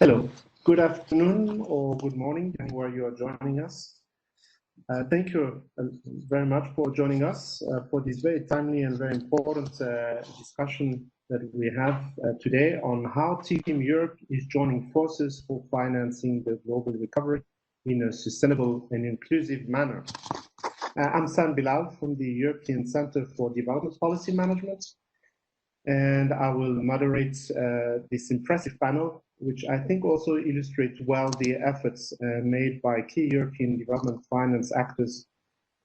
Hello, good afternoon or good morning, and where you are joining us. Thank you very much for joining us for this very timely and very important discussion that we have today on how Team Europe is joining forces for financing the global recovery in a sustainable and inclusive manner. I'm Sam Bilal from the European Center for Development Policy Management, and I will moderate this impressive panel, which I think also illustrates well the efforts made by key European development finance actors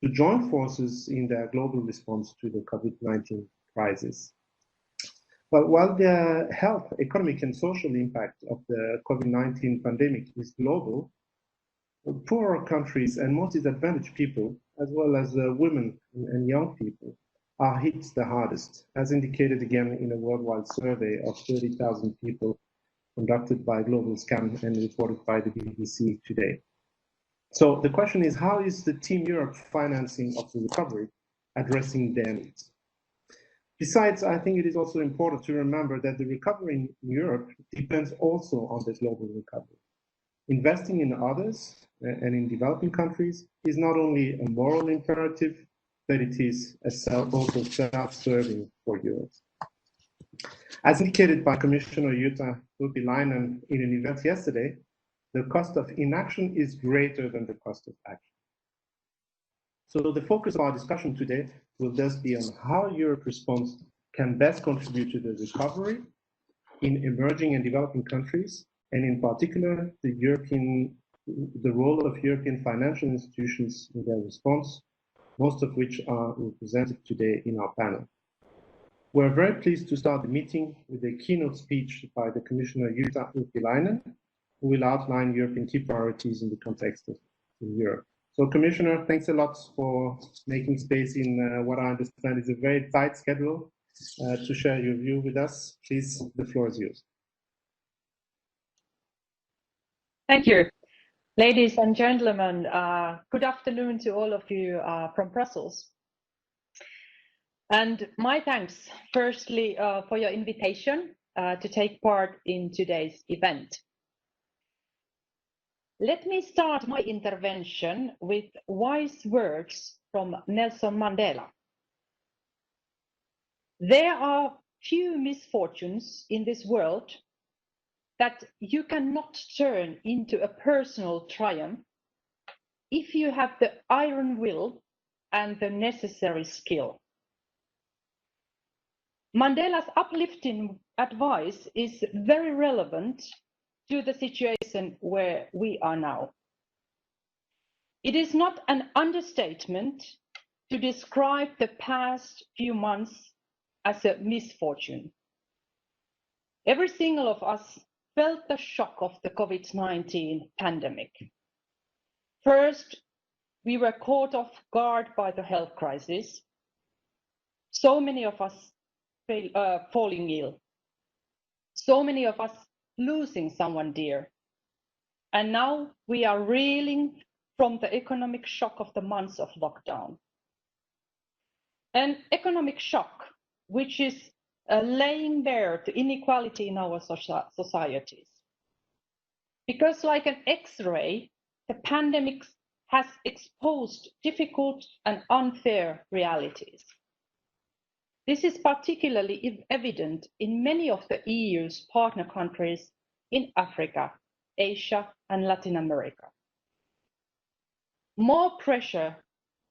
to join forces in their global response to the COVID-19 crisis. But while the health, economic, and social impact of the COVID-19 pandemic is global, poorer countries and most disadvantaged people, as well as women and young people, are hit the hardest, as indicated again in a worldwide survey of 30,000 people conducted by GlobalScan and reported by the BBC today. So the question is, how is the Team Europe financing of the recovery addressing their needs? Besides, I think it is also important to remember that the recovery in Europe depends also on the global recovery. Investing in others and in developing countries is not only a moral imperative, but it is also self-serving for Europe. As indicated by Commissioner Jutta Urpilainen in an event yesterday, the cost of inaction is greater than the cost of action. So the focus of our discussion today will thus be on how Europe's response can best contribute to the recovery in emerging and developing countries, and in particular, the role of European financial institutions in their response, most of which are represented today in our panel. We're very pleased to start the meeting with a keynote speech by the Commissioner Jutta Urpilainen, who will outline European key priorities in the context of Europe. So, Commissioner, thanks a lot for making space in what I understand is a very tight schedule to share your view with us. Please, the floor is yours. Thank you. Ladies and gentlemen, good afternoon to all of you from Brussels. And my thanks, firstly, for your invitation to take part in today's event. Let me start my intervention with wise words from Nelson Mandela. There are few misfortunes in this world that you cannot turn into a personal triumph if you have the iron will and the necessary skill. Mandela's uplifting advice is very relevant to the situation where we are now. It is not an understatement to describe the past few months as a misfortune. Every single of us felt the shock of the COVID-19 pandemic. First, we were caught off guard by the health crisis. So many of us falling ill. So many of us losing someone dear. And now we are reeling from the economic shock of the months of lockdown. An economic shock which is laying bare the inequality in our societies. Because like an X-ray, the pandemic has exposed difficult and unfair realities. This is particularly evident in many of the EU's partner countries in Africa, Asia, and Latin America. More pressure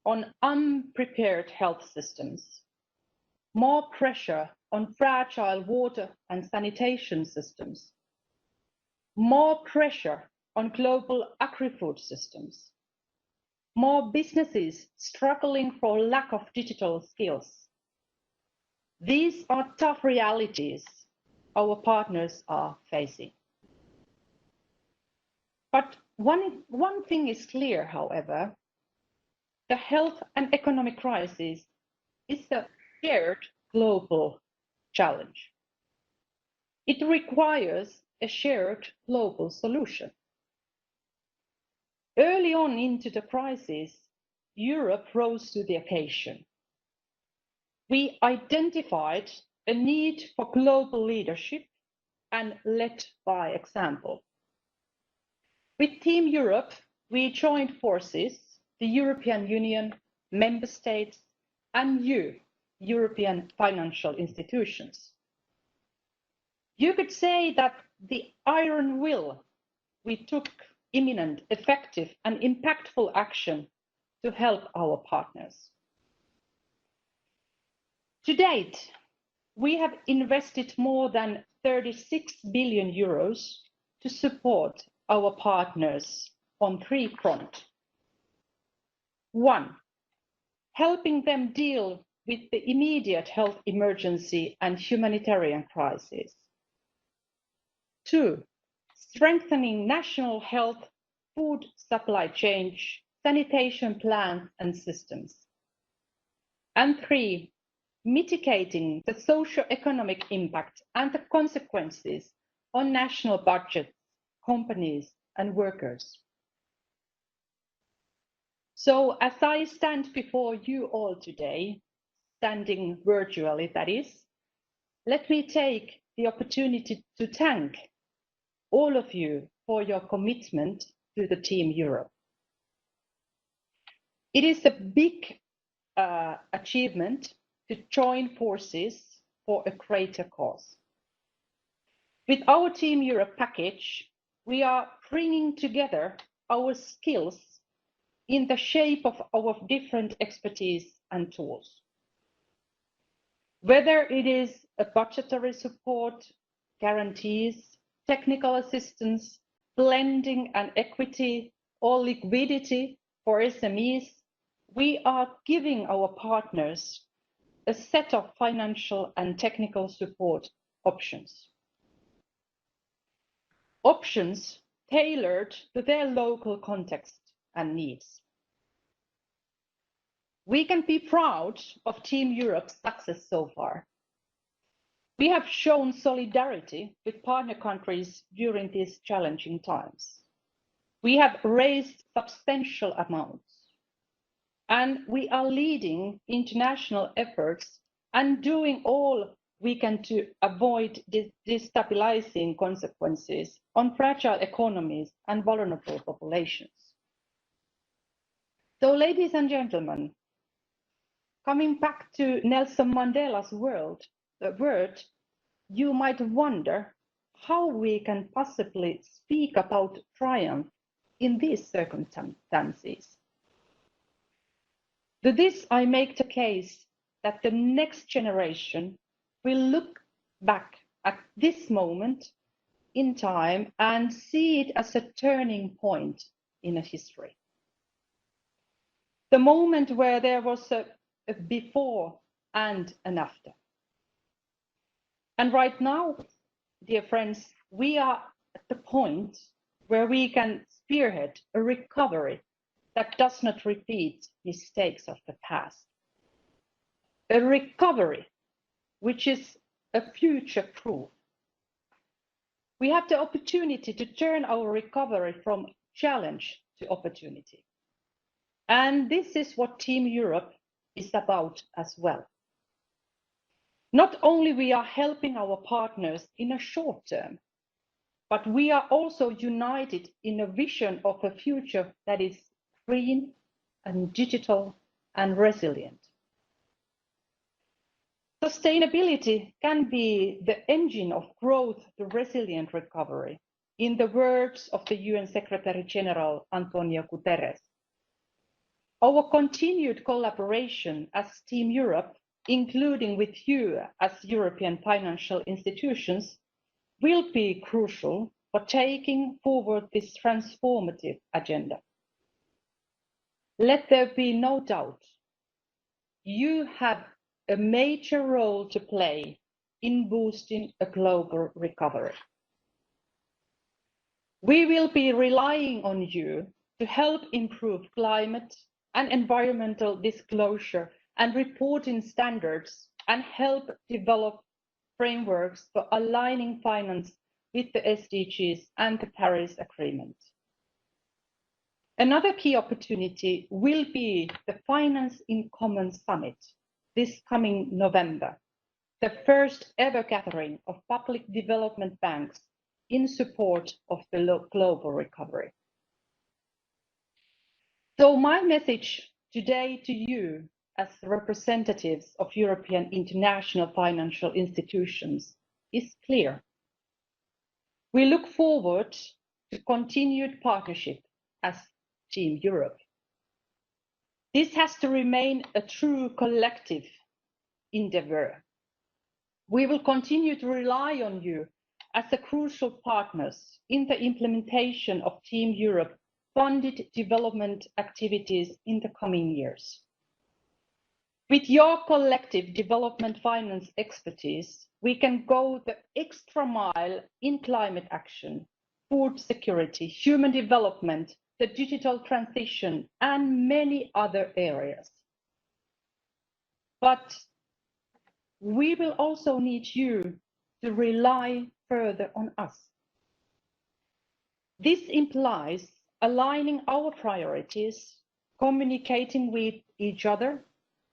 on unprepared health systems, more pressure on fragile water and sanitation systems, more pressure on global agri-food systems, more businesses struggling for lack of digital skills. These are tough realities our partners are facing. But one thing is clear, however, the health and economic crisis is a shared global challenge. It requires a shared global solution. Early on into the crisis, Europe rose to the occasion. We identified a need for global leadership and led by example. With Team Europe, we joined forces, the European Union, member states, and you, European financial institutions. You could say that the iron will, we took imminent, effective, and impactful action to help our partners. To date, we have invested more than 36 billion euros to support our partners on three fronts. One, helping them deal with the immediate health emergency and humanitarian crisis. Two, strengthening national health, food supply chain, sanitation plans and systems. And three, mitigating the socio-economic impact and the consequences on national budgets, companies and workers. So as I stand before you all today, standing virtually that is, let me take the opportunity to thank all of you for your commitment to the Team Europe. It is a big achievement to join forces for a greater cause. With our Team Europe package, we are bringing together our skills in the shape of our different expertise and tools. Whether it is a budgetary support, guarantees, technical assistance, blending and equity, or liquidity for SMEs, we are giving our partners a set of financial and technical support options. Options tailored to their local context and needs. We can be proud of Team Europe's success so far. We have shown solidarity with partner countries during these challenging times. We have raised substantial amounts, and we are leading international efforts and doing all we can to avoid destabilizing consequences on fragile economies and vulnerable populations. So, ladies and gentlemen, coming back to Nelson Mandela's word, you might wonder how we can possibly speak about triumph in these circumstances. To this, I make the case that the next generation will look back at this moment in time and see it as a turning point in a history. The moment where there was a before and an after. And right now, dear friends, we are at the point where we can spearhead a recovery that does not repeat mistakes of the past. A recovery which is a future-proof. We have the opportunity to turn our recovery from challenge to opportunity. And this is what Team Europe is about as well. Not only we are helping our partners in a short term, but we are also united in a vision of a future that is green and digital and resilient. Sustainability can be the engine of growth to resilient recovery, in the words of the UN Secretary General Antonio Guterres. Our continued collaboration as Team Europe, including with you as European financial institutions, will be crucial for taking forward this transformative agenda. Let there be no doubt, you have a major role to play in boosting a global recovery. We will be relying on you to help improve climate and environmental disclosure and reporting standards and help develop frameworks for aligning finance with the SDGs and the Paris Agreement. Another key opportunity will be the Finance in Common Summit this coming November, the first ever gathering of public development banks in support of the global recovery. So my message today to you as representatives of European international financial institutions is clear. We look forward to continued partnership as Team Europe. This has to remain a true collective endeavour. We will continue to rely on you as a crucial partners in the implementation of Team Europe funded development activities in the coming years. With your collective development finance expertise, we can go the extra mile in climate action, food security, human development, the digital transition, and many other areas. But we will also need you to rely further on us. This implies aligning our priorities, communicating with each other,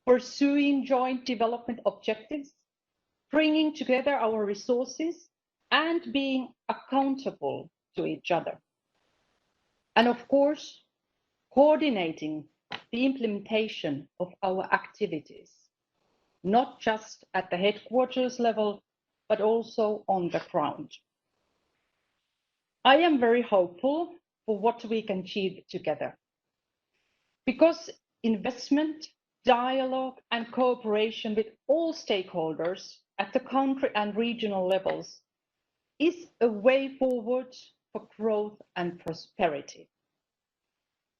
pursuing joint development objectives, bringing together our resources, and being accountable to each other. And of course, coordinating the implementation of our activities, not just at the headquarters level, but also on the ground. I am very hopeful for what we can achieve together, because investment, dialogue and cooperation with all stakeholders at the country and regional levels is a way forward for growth and prosperity.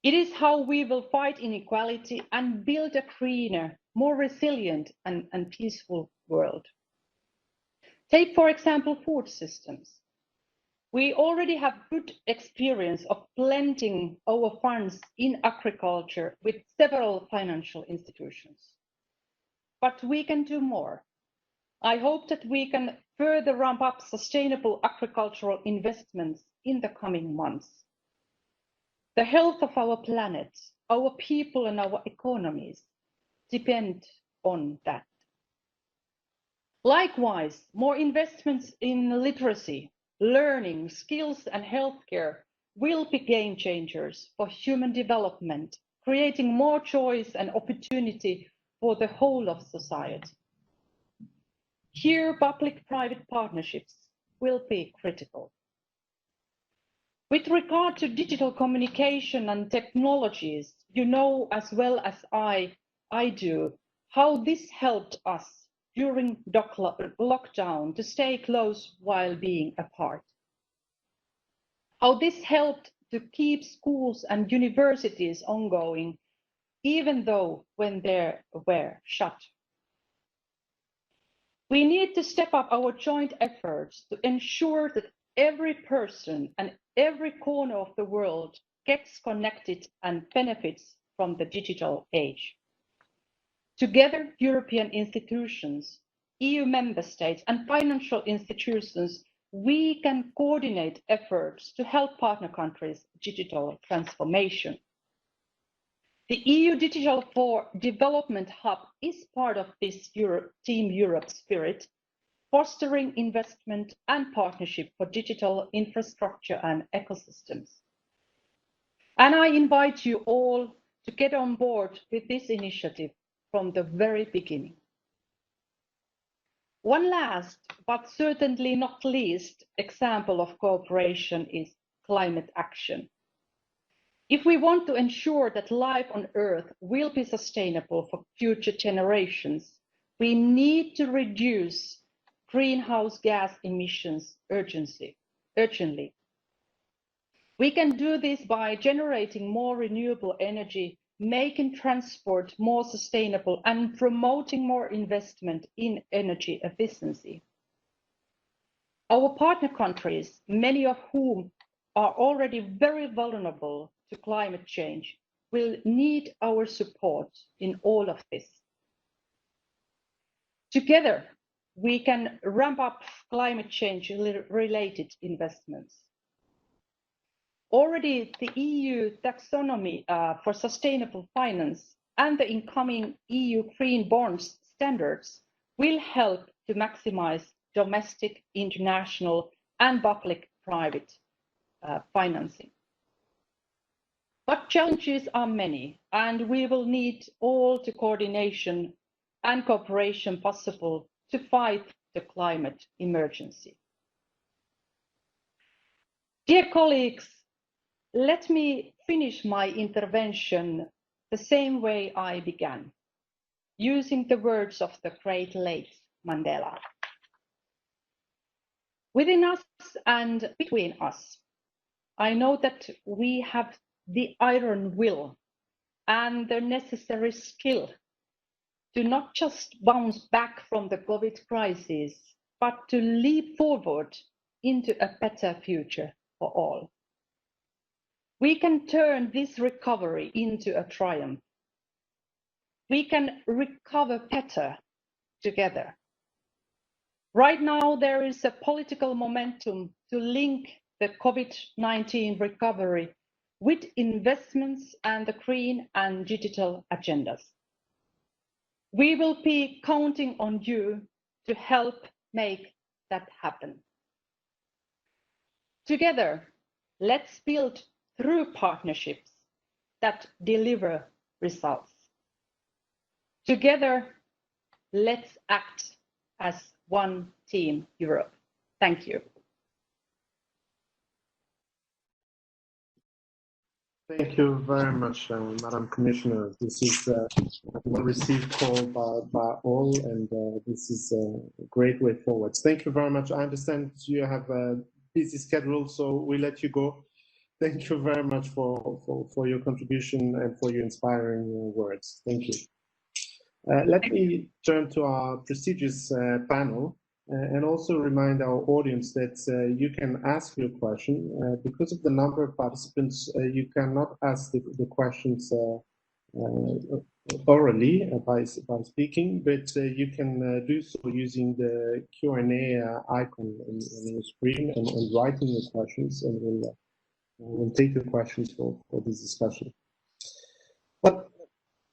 It is how we will fight inequality and build a greener, more resilient and peaceful world. Take, for example, food systems. We already have good experience of blending our funds in agriculture with several financial institutions. But we can do more. I hope that we can further ramp up sustainable agricultural investments in the coming months. The health of our planet, our people and our economies depend on that. Likewise, more investments in literacy, learning, skills and healthcare will be game changers for human development, creating more choice and opportunity for the whole of society. Here, public-private partnerships will be critical. With regard to digital communication and technologies, you know as well as I do how this helped us during lockdown to stay close while being apart. How this helped to keep schools and universities ongoing, even though when they were shut. We need to step up our joint efforts to ensure that every person and every corner of the world gets connected and benefits from the digital age. Together, European institutions, EU member states and financial institutions, we can coordinate efforts to help partner countries' digital transformation. The EU Digital for Development Hub is part of this Team Europe spirit, fostering investment and partnership for digital infrastructure and ecosystems. And I invite you all to get on board with this initiative from the very beginning. One last, but certainly not least, example of cooperation is climate action. If we want to ensure that life on Earth will be sustainable for future generations, we need to reduce greenhouse gas emissions urgently. We can do this by generating more renewable energy, making transport more sustainable and promoting more investment in energy efficiency. Our partner countries, many of whom are already very vulnerable to climate change, will need our support in all of this. Together, we can ramp up climate change related investments. Already the EU taxonomy for sustainable finance and the incoming EU green bonds standards will help to maximize domestic, international and public-private financing. But challenges are many, and we will need all the coordination and cooperation possible to fight the climate emergency. Dear colleagues, let me finish my intervention the same way I began, using the words of the great late Mandela. Within us and between us, I know that we have the iron will and the necessary skill to not just bounce back from the COVID crisis, but to leap forward into a better future for all. We can turn this recovery into a triumph. We can recover better together. Right now, there is a political momentum to link the COVID-19 recovery with investments and the green and digital agendas. We will be counting on you to help make that happen. Together, let's build through partnerships that deliver results. Together, let's act as one team Europe. Thank you. Thank you very much, Madam Commissioner. This is a well-received call by all, and this is a great way forward. Thank you very much. I understand you have a busy schedule, so we let you go. Thank you very much for your contribution and for your inspiring words. Thank you. Let me turn to our prestigious panel. And also remind our audience that you can ask your question. Because of the number of participants, you cannot ask the questions orally by speaking, but you can do so using the Q&A icon on your screen and writing your questions, and we'll take your questions for this discussion. But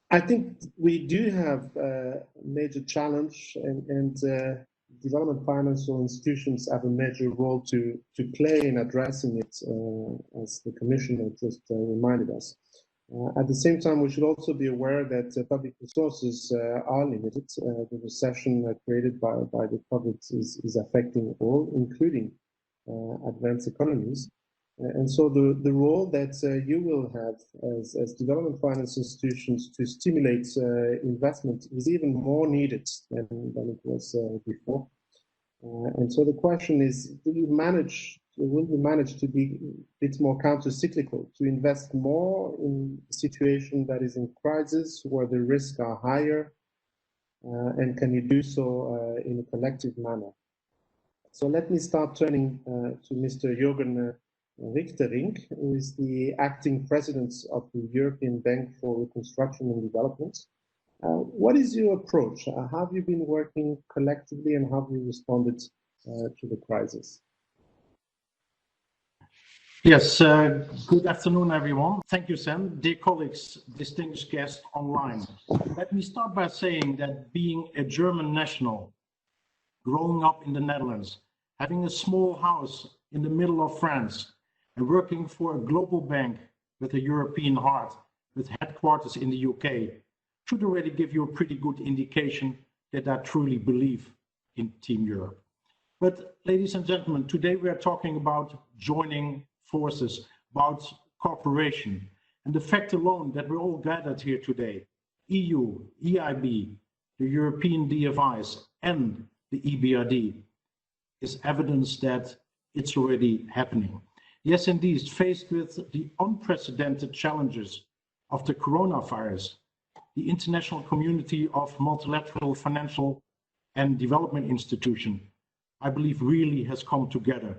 I think we do have a major challenge, and development financial institutions have a major role to play in addressing it, as the Commissioner just reminded us. At the same time, we should also be aware that public resources are limited. The recession created by the COVID is affecting all, including advanced economies. And so the role that you will have as development finance institutions to stimulate investment is even more needed than it was before. And so the question is, will you manage to be a bit more counter-cyclical, to invest more in a situation that is in crisis, where the risks are higher, and can you do so in a collective manner? So let me start turning to Mr. Jürgen Richtering, who is the acting president of the European Bank for Reconstruction and Development. What is your approach? How have you been working collectively, and how have you responded to the crisis? Yes, good afternoon, everyone. Thank you, Sam. Dear colleagues, distinguished guests online. Let me start by saying that being a German national, growing up in the Netherlands, having a small house in the middle of France, and working for a global bank with a European heart, with headquarters in the UK, should already give you a pretty good indication that I truly believe in Team Europe. But ladies and gentlemen, today we are talking about joining forces, about cooperation, and the fact alone that we're all gathered here today, EU, EIB, the European DFIs, and the EBRD, is evidence that it's already happening. Yes, indeed, faced with the unprecedented challenges of the coronavirus, the international community of multilateral financial and development institutions, I believe, really has come together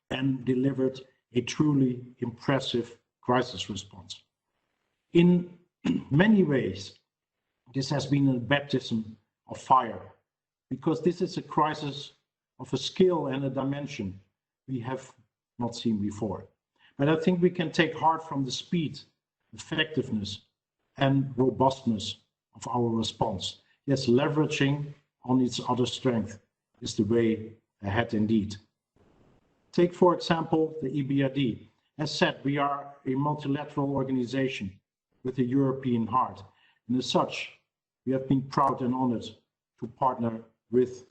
and delivered a truly impressive crisis response. In many ways, this has been a baptism of fire, because this is a crisis of a scale and a dimension we have not seen before. But I think we can take heart from the speed, effectiveness, and robustness of our response. Yes, leveraging on its other strength is the way ahead indeed. Take, for example, the EBRD. As said, we are a multilateral organization with a European heart, and as such, we have been proud and honored to partner with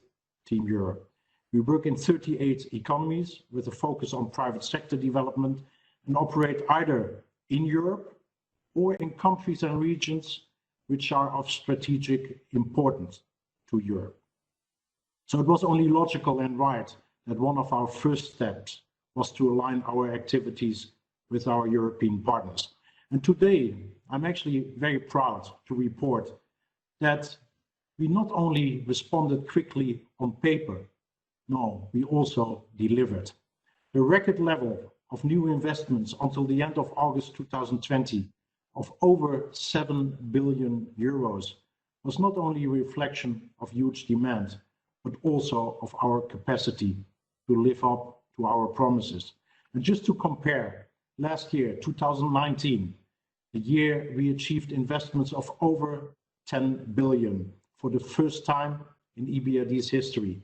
Team Europe. We work in 38 economies with a focus on private sector development and operate either in Europe or in countries and regions which are of strategic importance to Europe. So it was only logical and right that one of our first steps was to align our activities with our European partners. And today, I'm actually very proud to report that we not only responded quickly on paper, no, we also delivered. The record level of new investments until the end of August 2020 of over 7 billion euros was not only a reflection of huge demand, but also of our capacity to live up to our promises. And just to compare, last year, 2019, the year we achieved investments of over 10 billion for the first time in EBRD's history.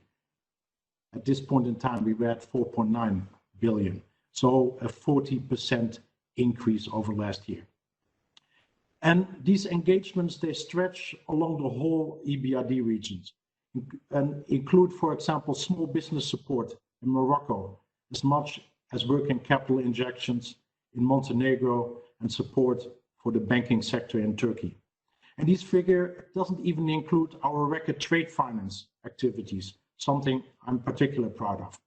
At this point in time, we were at 4.9 billion. So a 40% increase over last year. And these engagements, they stretch along the whole EBRD regions and include, for example, small business support in Morocco, as much as working capital injections in Montenegro and support for the banking sector in Turkey. And this figure doesn't even include our record trade finance activities, something I'm particularly proud of.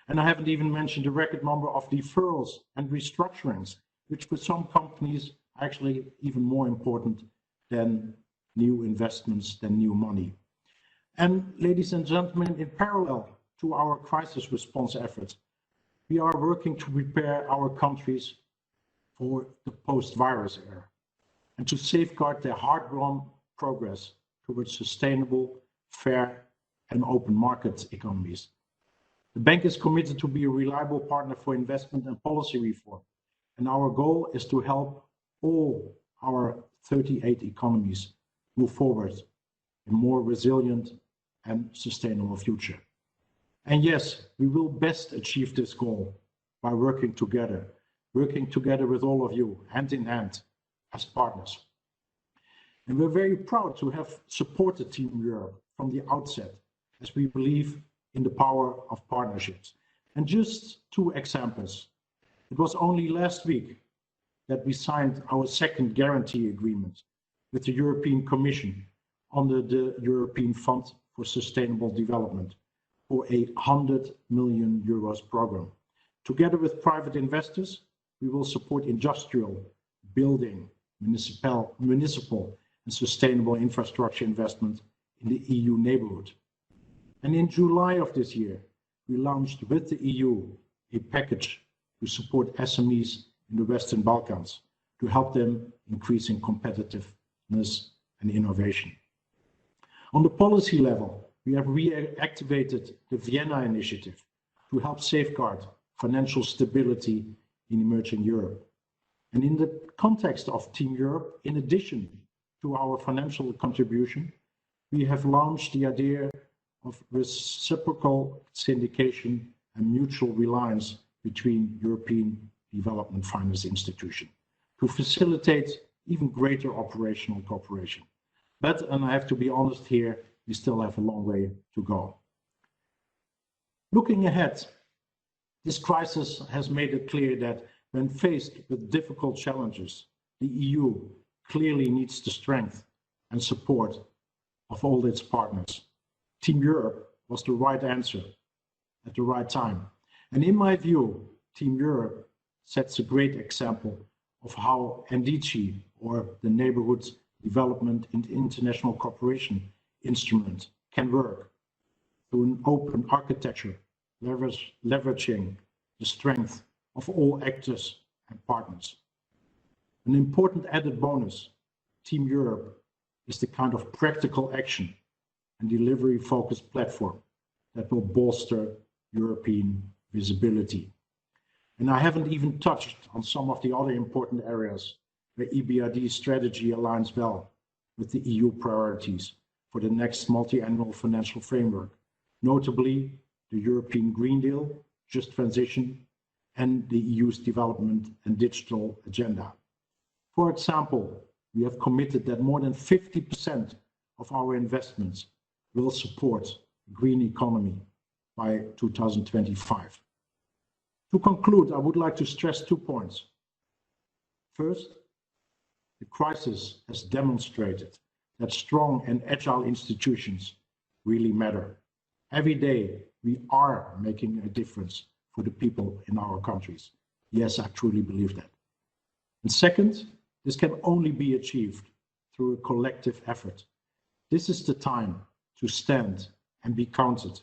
And I haven't even mentioned the record number of deferrals and restructurings, which for some companies are actually even more important than new investments, than new money. And ladies and gentlemen, in parallel to our crisis response efforts, we are working to prepare our countries for the post-virus era and to safeguard their hard-won progress towards sustainable, fair, and open market economies. The bank is committed to be a reliable partner for investment and policy reform, and our goal is to help all our 38 economies move forward in a more resilient and sustainable future. And yes, we will best achieve this goal by working together with all of you, hand in hand, as partners. And we're very proud to have supported Team Europe from the outset, as we believe in the power of partnerships. And just 2 examples. It was only last week that we signed our second guarantee agreement with the European Commission under the European Fund for Sustainable Development for a 100 million euros program. Together with private investors, we will support industrial, building, municipal and sustainable infrastructure investment in the EU neighborhood. And in July of this year, we launched with the EU a package to support SMEs in the Western Balkans to help them increasing competitiveness and innovation. On the policy level, we have reactivated the Vienna Initiative to help safeguard financial stability in emerging Europe. And in the context of Team Europe, in addition to our financial contribution, we have launched the idea of reciprocal syndication and mutual reliance between European development finance institutions to facilitate even greater operational cooperation. But, and I have to be honest here, we still have a long way to go. Looking ahead, this crisis has made it clear that when faced with difficult challenges, the EU clearly needs the strength and support of all its partners. Team Europe was the right answer at the right time. And in my view, Team Europe sets a great example of how NDC, or the Neighborhood Development and International Cooperation Instrument, can work through an open architecture, leveraging the strength of all actors and partners. An important added bonus, Team Europe is the kind of practical action and delivery-focused platform that will bolster European visibility. And I haven't even touched on some of the other important areas where EBRD's strategy aligns well with the EU priorities for the next multi-annual financial framework, notably the European Green Deal, Just Transition, and the EU's development and digital agenda. For example, we have committed that more than 50% of our investments will support the green economy by 2025. To conclude, I would like to stress 2 points. First, the crisis has demonstrated that strong and agile institutions really matter. Every day, we are making a difference for the people in our countries. Yes, I truly believe that. And second, this can only be achieved through a collective effort. This is the time to stand and be counted.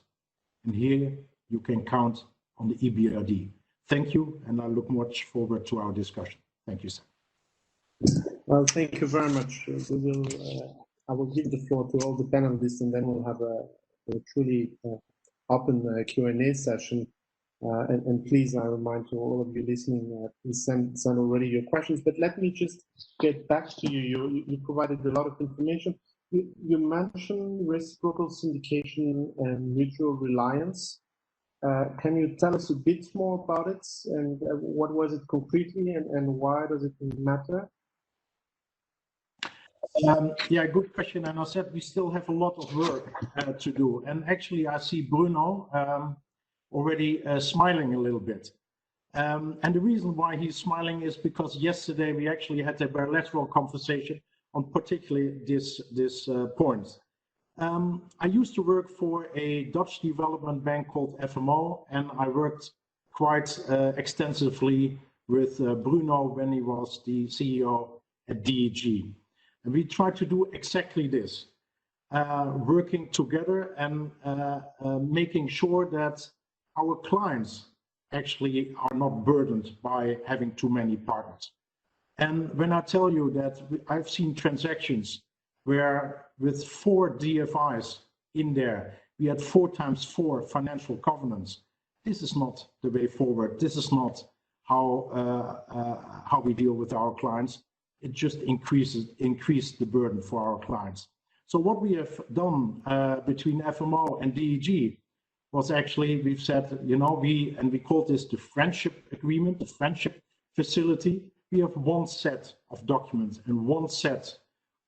And here you can count on the EBRD. Thank you, and I look much forward to our discussion. Thank you, sir. Well, thank you very much. I will give the floor to all the panelists, and then we'll have a truly open Q&A session. And please, I remind to all of you listening, please send already your questions. But let me just get back to you. You provided a lot of information. You mentioned reciprocal syndication and mutual reliance. Can you tell us a bit more about it, and what was it concretely, and why does it matter? Yeah, good question. And I said we still have a lot of work to do. And actually, I see Bruno already smiling a little bit. And the reason why he's smiling is because yesterday we actually had a bilateral conversation on particularly this point. I used to work for a Dutch development bank called FMO, and I worked quite extensively with Bruno when he was the CEO at DEG. And we tried to do exactly this, working together and making sure that our clients actually are not burdened by having too many partners. And when I tell you that I've seen transactions where with 4 DFIs in there, we had 4 times 4 financial covenants. This is not the way forward. This is not how we deal with our clients. It just increased the burden for our clients. So what we have done between FMO and DEG was actually, we've said, you know, we call this the friendship agreement, the friendship facility. We have one set of documents and one set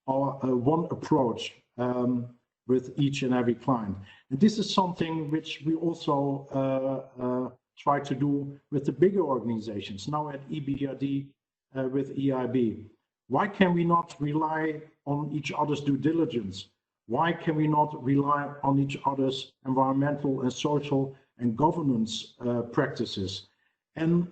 or one approach with each and every client. And this is something which we also try to do with the bigger organizations, now at EBRD with EIB. Why can we not rely on each other's due diligence? Why can we not rely on each other's environmental and social and governance practices? And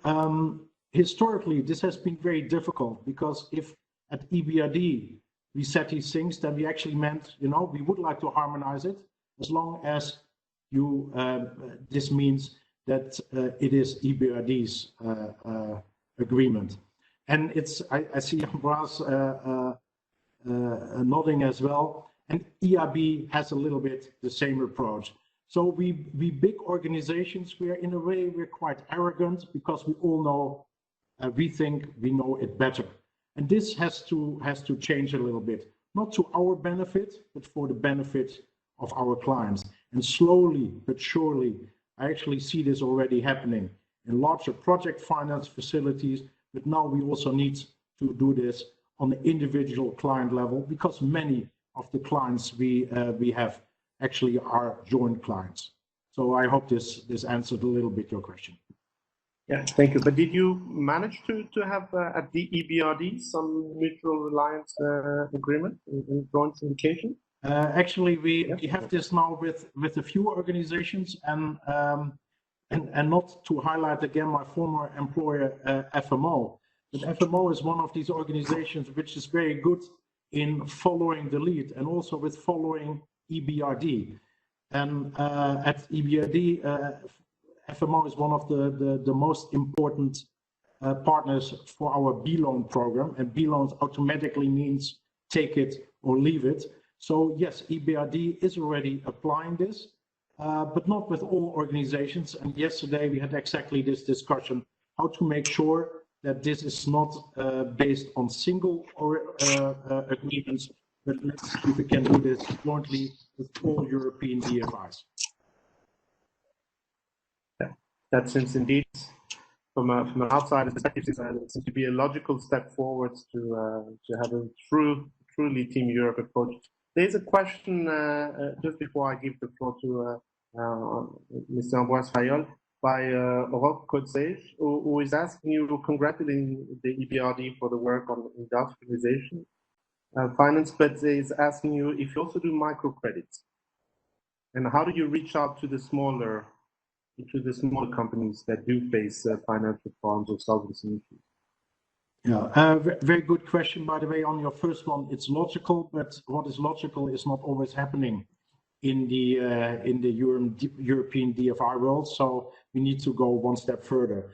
historically, this has been very difficult, because if at EBRD we said these things, then we actually meant, you know, we would like to harmonize it, as long as you, this means that it is EBRD's agreement. And it's, I see Ambras nodding as well. And EIB has a little bit the same approach. So we big organizations, we are in a way, we're quite arrogant, because we all know, we think we know it better. And this has to change a little bit, not to our benefit, but for the benefit of our clients. And slowly but surely, I actually see this already happening in larger project finance facilities, but now we also need to do this on the individual client level, because many of the clients we have actually are joint clients. So I hope this answered a little bit your question. Yeah, thank you. But did you manage to have at the EBRD some mutual reliance agreement in joint syndication? Actually, we have this now with a few organizations, and not to highlight again my former employer, FMO, but FMO is one of these organizations which is very good in following the lead, and also with following EBRD. And at EBRD, FMO is one of the most important partners for our B-loan program, and B-loans automatically means take it or leave it. So yes, EBRD is already applying this, but not with all organizations. And yesterday we had exactly this discussion, how to make sure that this is not based on single agreements, but let's see if we can do this jointly with all European DFIs. That seems indeed from an outsider's perspective, it seems to be a logical step forward to have a truly Team Europe approach. There's a question just before I give the floor to Mr. Ambroise Fayol by Rob Kotzej, who is asking you, congratulating the EBRD for the work on industrialization finance, but is asking you if you also do microcredits, and how do you reach out to the smaller companies that do face financial problems or solvency issues? Yeah, very good question, by the way. On your first one, it's logical, but what is logical is not always happening in the European DFI world. So we need to go one step further.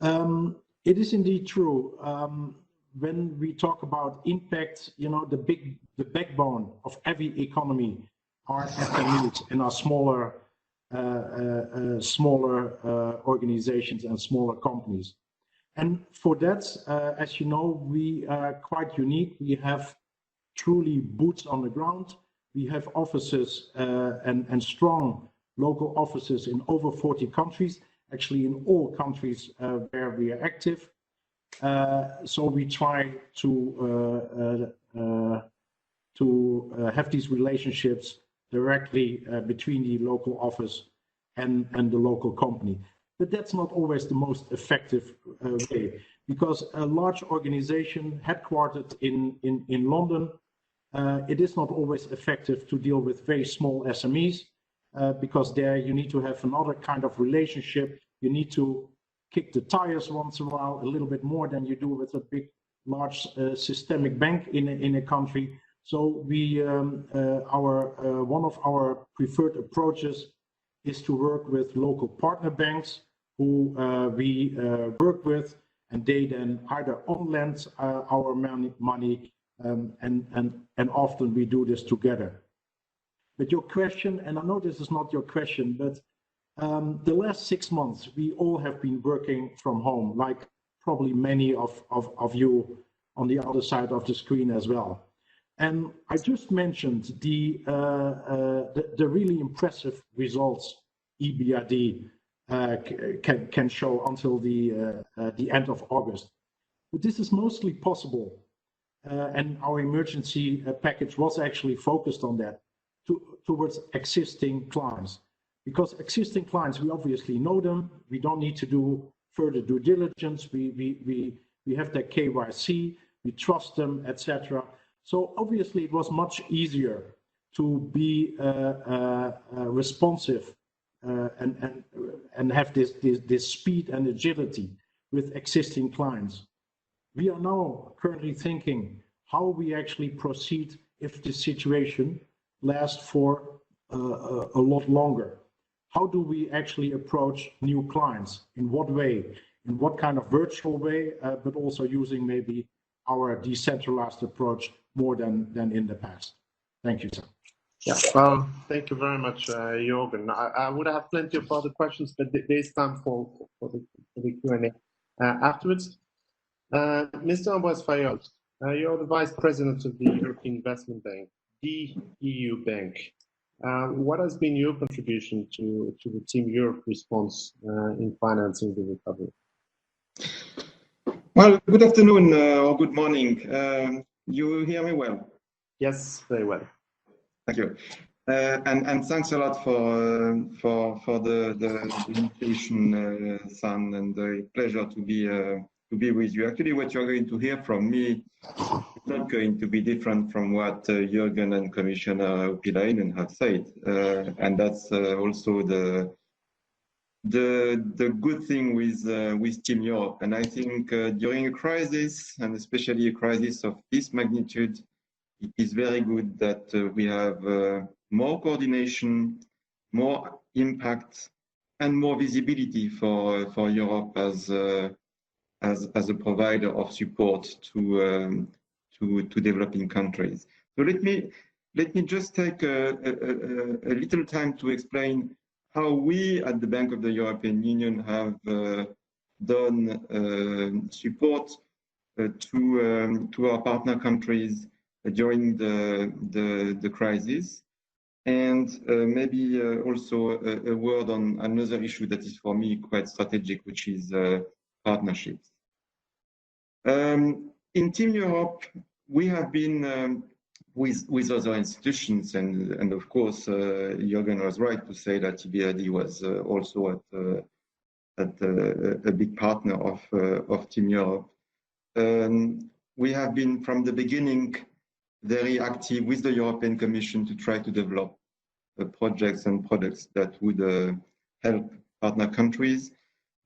It is indeed true. When we talk about impact, you know, the backbone of every economy are SMEs and are smaller organizations and smaller companies. And for that, as you know, we are quite unique. We have truly boots on the ground. We have offices and strong local offices in over 40 countries, actually in all countries where we are active. So we try to have these relationships directly between the local office and the local company. But that's not always the most effective way, because a large organization headquartered in London, it is not always effective to deal with very small SMEs, because there you need to have another kind of relationship. You need to kick the tires once in a while, a little bit more than you do with a big, large systemic bank in a country. So we, one of our preferred approaches is to work with local partner banks who we work with, and they then either on-lend our money, and often we do this together. But your question, and I know this is not your question, but the last 6 months we all have been working from home, like probably many of you on the other side of the screen as well. And I just mentioned the really impressive results EBRD can show until the end of August. But this is mostly possible, and our emergency package was actually focused on that, towards existing clients. Because existing clients, we obviously know them. We don't need to do further due diligence. We have their KYC. We trust them, etc. So obviously, it was much easier to be responsive and have this speed and agility with existing clients. We are now currently thinking how we actually proceed if the situation lasts for a lot longer. How do we actually approach new clients? In what way? In what kind of virtual way, but also using maybe our decentralized approach more than in the past. Thank you, sir. Yeah, well, thank you very much, Jürgen. I would have plenty of other questions, but there's time for the Q&A afterwards. Mr. Ambroise Fayol, you're the Vice President of the European Investment Bank, the EU bank. What has been your contribution to the Team Europe response in financing the recovery? Well, good afternoon or good morning. You hear me well? Yes, very well. Thank you, and thanks a lot for the invitation, Sam, and the pleasure to be with you. Actually, what you're going to hear from me is not going to be different from what Jürgen and Commissioner Pilainen have said, and that's also the good thing with Team Europe. And I think during a crisis, and especially a crisis of this magnitude, it is very good that we have more coordination, more impact, and more visibility for Europe as a provider of support to developing countries. So let me just take a little time to explain how we at the Bank of the European Union have done support to our partner countries during the crisis, and maybe also a word on another issue that is for me quite strategic, which is partnerships. In Team Europe, we have been with other institutions, and of course, Jürgen was right to say that EBRD was also a big partner of Team Europe. We have been from the beginning very active with the European Commission to try to develop projects and products that would help partner countries.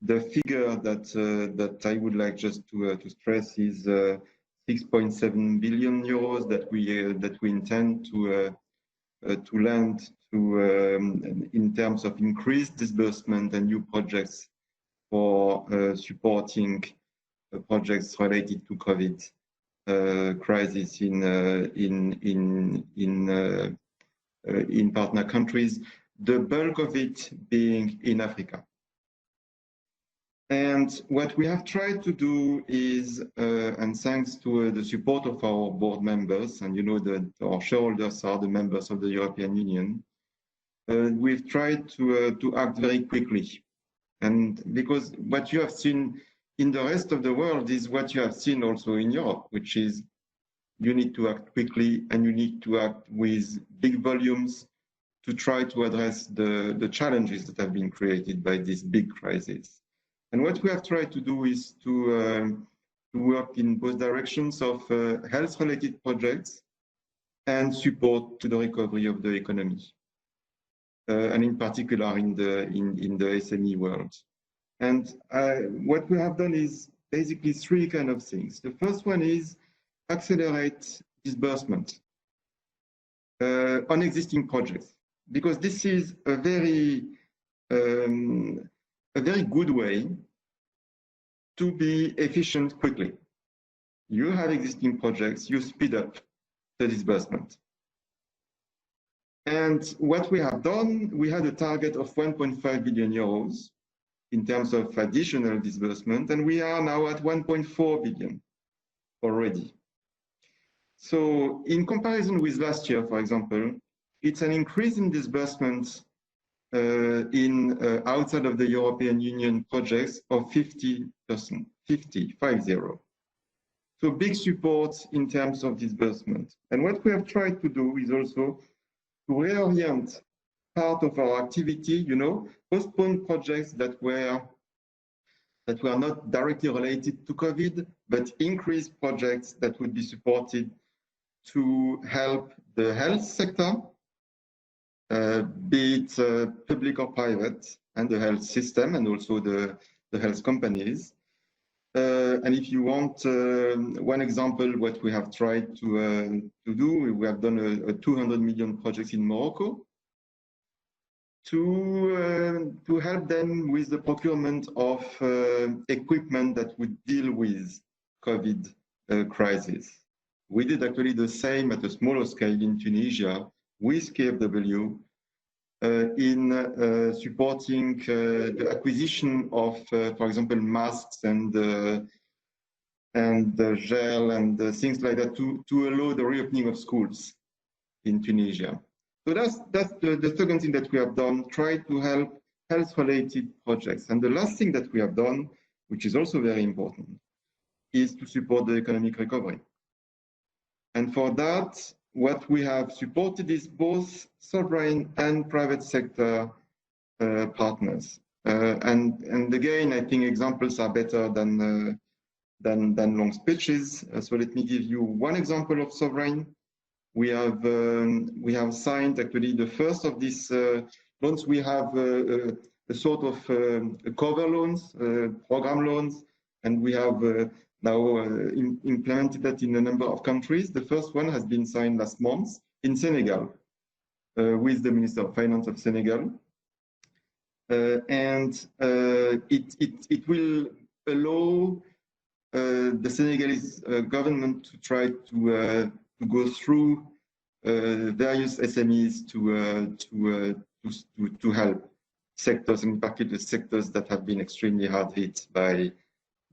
The figure that I would like just to stress is 6.7 billion euros that we intend to lend to in terms of increased disbursement and new projects for supporting projects related to COVID crisis in partner countries. The bulk of it being in Africa. And what we have tried to do is, and thanks to the support of our board members, and you know that our shareholders are the members of the European Union, we've tried to act very quickly. And because what you have seen in the rest of the world is what you have seen also in Europe, which is you need to act quickly and you need to act with big volumes to try to address the challenges that have been created by this big crisis. And what we have tried to do is to work in both directions of health-related projects and support to the recovery of the economy, and in particular in the SME world. And what we have done is basically three kind of things. The first one is accelerate disbursement on existing projects, because this is a very good way to be efficient quickly. You have existing projects, you speed up the disbursement. And what we have done, we had a target of 1.5 billion euros in terms of additional disbursement, and we are now at 1.4 billion already. So in comparison with last year, for example, it's an increase in disbursements outside of the European Union projects of 50%, 50. So big support in terms of disbursement. And what we have tried to do is also to reorient part of our activity, postpone projects that were not directly related to COVID, but increase projects that would be supported to help the health sector, be it public or private, and the health system, and also the health companies. And if you want one example, what we have tried to do, we have done a 200 million project in Morocco to help them with the procurement of equipment that would deal with COVID crisis. We did actually the same at a smaller scale in Tunisia with KfW in supporting the acquisition of, for example, masks and gel and things like that to allow the reopening of schools in Tunisia. So that's the second thing that we have done, try to help health-related projects. And the last thing that we have done, which is also very important, is to support the economic recovery. And for that, what we have supported is both sovereign and private sector partners. And again, I think examples are better than long speeches. So let me give you one example of sovereign. We have signed actually the first of these loans. We have a sort of cover loans, program loans, and we have now implemented that in a number of countries. The first one has been signed last month in Senegal with the Minister of Finance of Senegal. And it will allow the Senegalese government to try to go through various SMEs to help sectors, in particular sectors that have been extremely hard hit by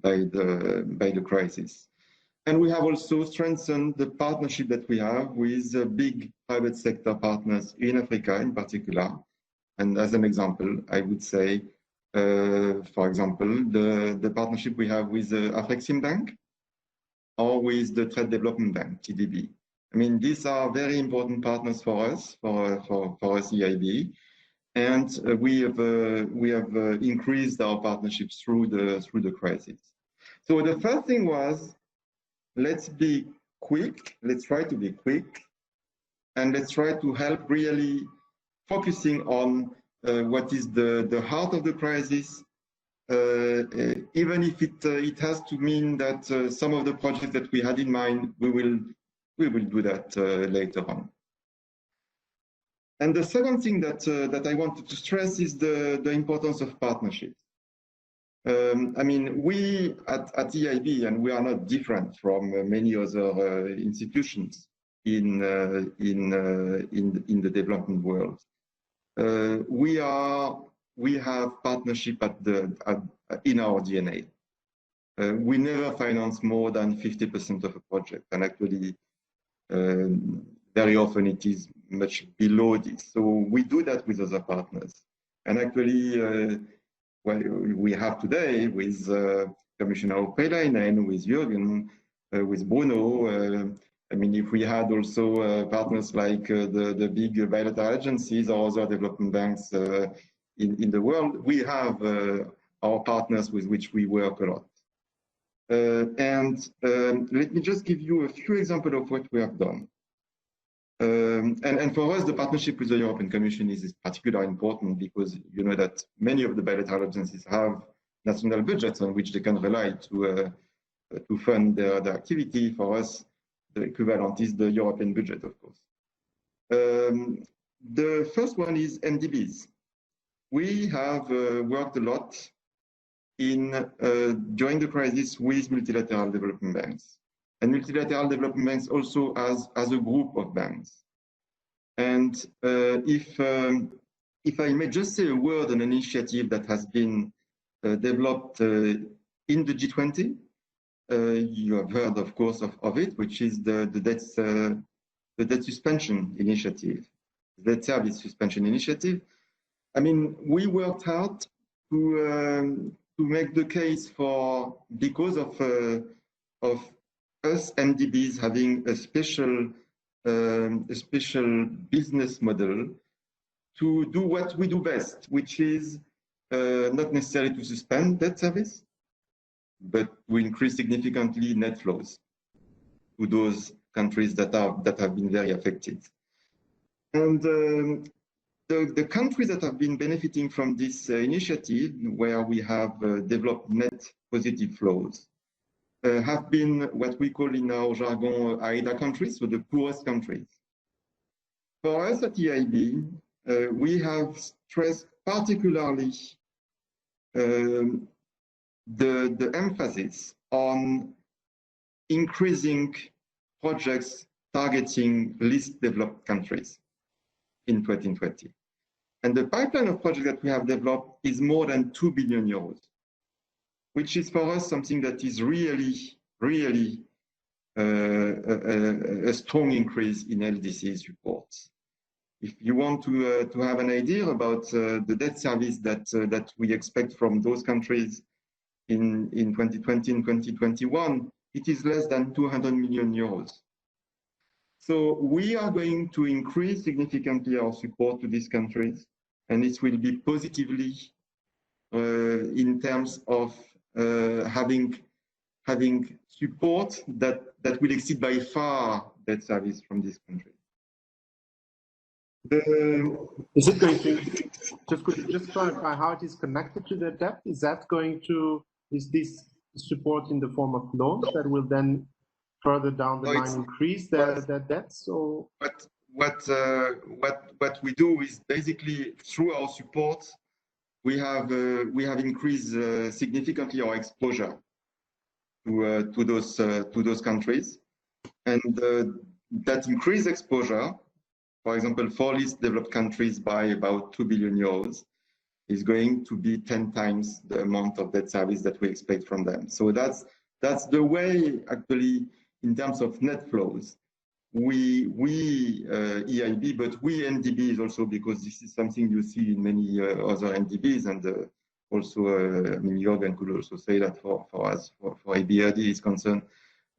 the crisis. And we have also strengthened the partnership that we have with big private sector partners in Africa in particular. And as an example, I would say For example, the partnership we have with Afreximbank or with the Trade Development Bank, TDB. I mean, these are very important partners for us, for us EIB, and we have increased our partnerships through the crisis. So the first thing was, let's be quick. Let's try to be quick, and let's try to help really focusing on what is the heart of the crisis, even if it has to mean that some of the projects that we had in mind, we will do that later on. And the second thing that I wanted to stress is the importance of partnerships. I mean, we at EIB, and we are not different from many other institutions in the development world. We have partnership in our DNA. We never finance more than 50% of a project, and actually, very often it is much below this. So we do that with other partners, and actually, well, we have today with Commissioner Opelainen, with Jürgen, with Bruno. I mean, if we had also partners like the big bilateral agencies or other development banks in the world, we have our partners with which we work a lot. And let me just give you a few examples of what we have done. And for us, the partnership with the European Commission is particularly important because you know that many of the bilateral agencies have national budgets on which they can rely to fund their activity. For us, the equivalent is the European budget, of course. The first one is MDBs. We have worked a lot during the crisis with multilateral development banks. And multilateral development banks also as a group of banks. And if I may just say a word on an initiative that has been developed in the G20, you have heard, of course, of it, which is the debt suspension initiative, the debt service suspension initiative. I mean, we worked hard to make the case for, because of us MDBs having a special business model to do what we do best, which is not necessarily to suspend debt service, but to increase significantly net flows to those countries that have been very affected. And the countries that have been benefiting from this initiative, where we have developed net positive flows, have been what we call in our jargon AIDA countries, so the poorest countries. For us at EIB, we have stressed particularly the emphasis on increasing projects targeting least developed countries in 2020. And the pipeline of projects that we have developed is more than 2 billion euros, which is for us something that is really a strong increase in LDC support. If you want to have an idea about the debt service that we expect from those countries in 2020 and 2021, it is less than 200 million euros. So we are going to increase significantly our support to these countries, and it will be positively in terms of having support that will exceed by far debt service from these countries. Is it going to, could you just clarify how it is connected to the debt? Is this support in the form of loans that will then further down the line increase their debts? Or what we do is basically through our support, we have increased significantly our exposure to those countries, and that increased exposure, for example, for least developed countries by about 2 billion euros, is going to be 10 times the amount of debt service that we expect from them. So that's the way, actually, in terms of net flows, we EIB, but we MDBs also, because this is something you see in many other MDBs, and also, I mean, Jürgen could also say that for us, for EBRD is concerned,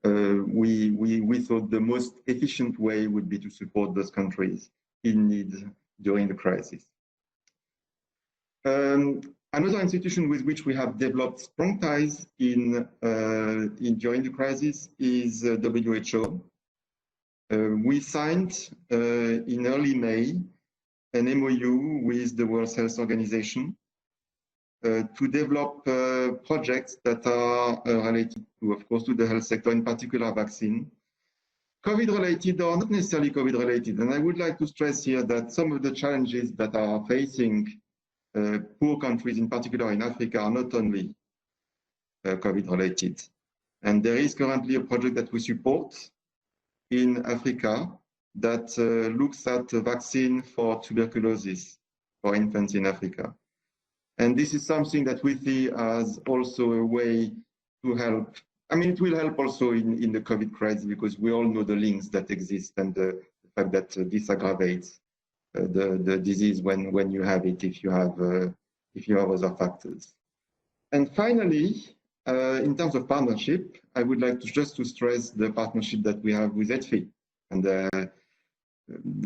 we thought the most efficient way would be to support those countries in need during the crisis. Another institution with which we have developed strong ties during the crisis is WHO. We signed in early May an MOU with the World Health Organization to develop projects that are related to, of course, to the health sector, in particular vaccine. COVID-related or not necessarily COVID-related. And I would like to stress here that some of the challenges that are facing poor countries, in particular in Africa, are not only COVID-related. And there is currently a project that we support in Africa that looks at a vaccine for tuberculosis for infants in Africa. And this is something that we see as also a way to help. I mean, it will help also in the COVID crisis, because we all know the links that exist and the fact that this aggravates the disease when you have it, if you have other factors. And finally, in terms of partnership, I would like to stress the partnership that we have with EDFI. And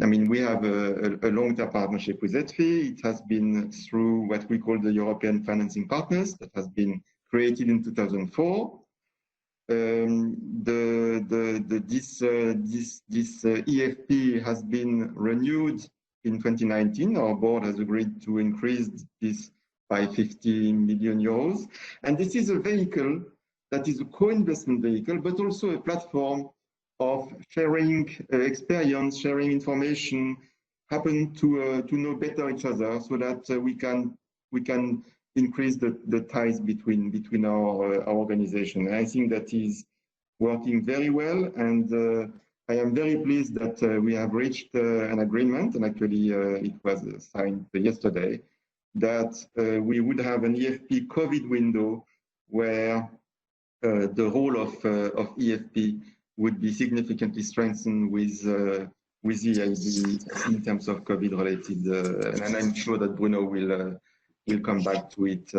I mean, we have a long-term partnership with EDFI. It has been through what we call the European Financing Partners that has been created in 2004. This EFP has been renewed in 2019. Our board has agreed to increase this by 50 million euros. And this is a vehicle that is a co-investment vehicle, but also a platform of sharing experience, sharing information, happen to know better each other, so that we can increase the ties between our organization. And I think that is working very well, and I am very pleased that we have reached an agreement, and actually it was signed yesterday, that we would have an EFP COVID window where the role of EFP would be significantly strengthened with EIB in terms of COVID-related, and I'm sure that Bruno will come back to it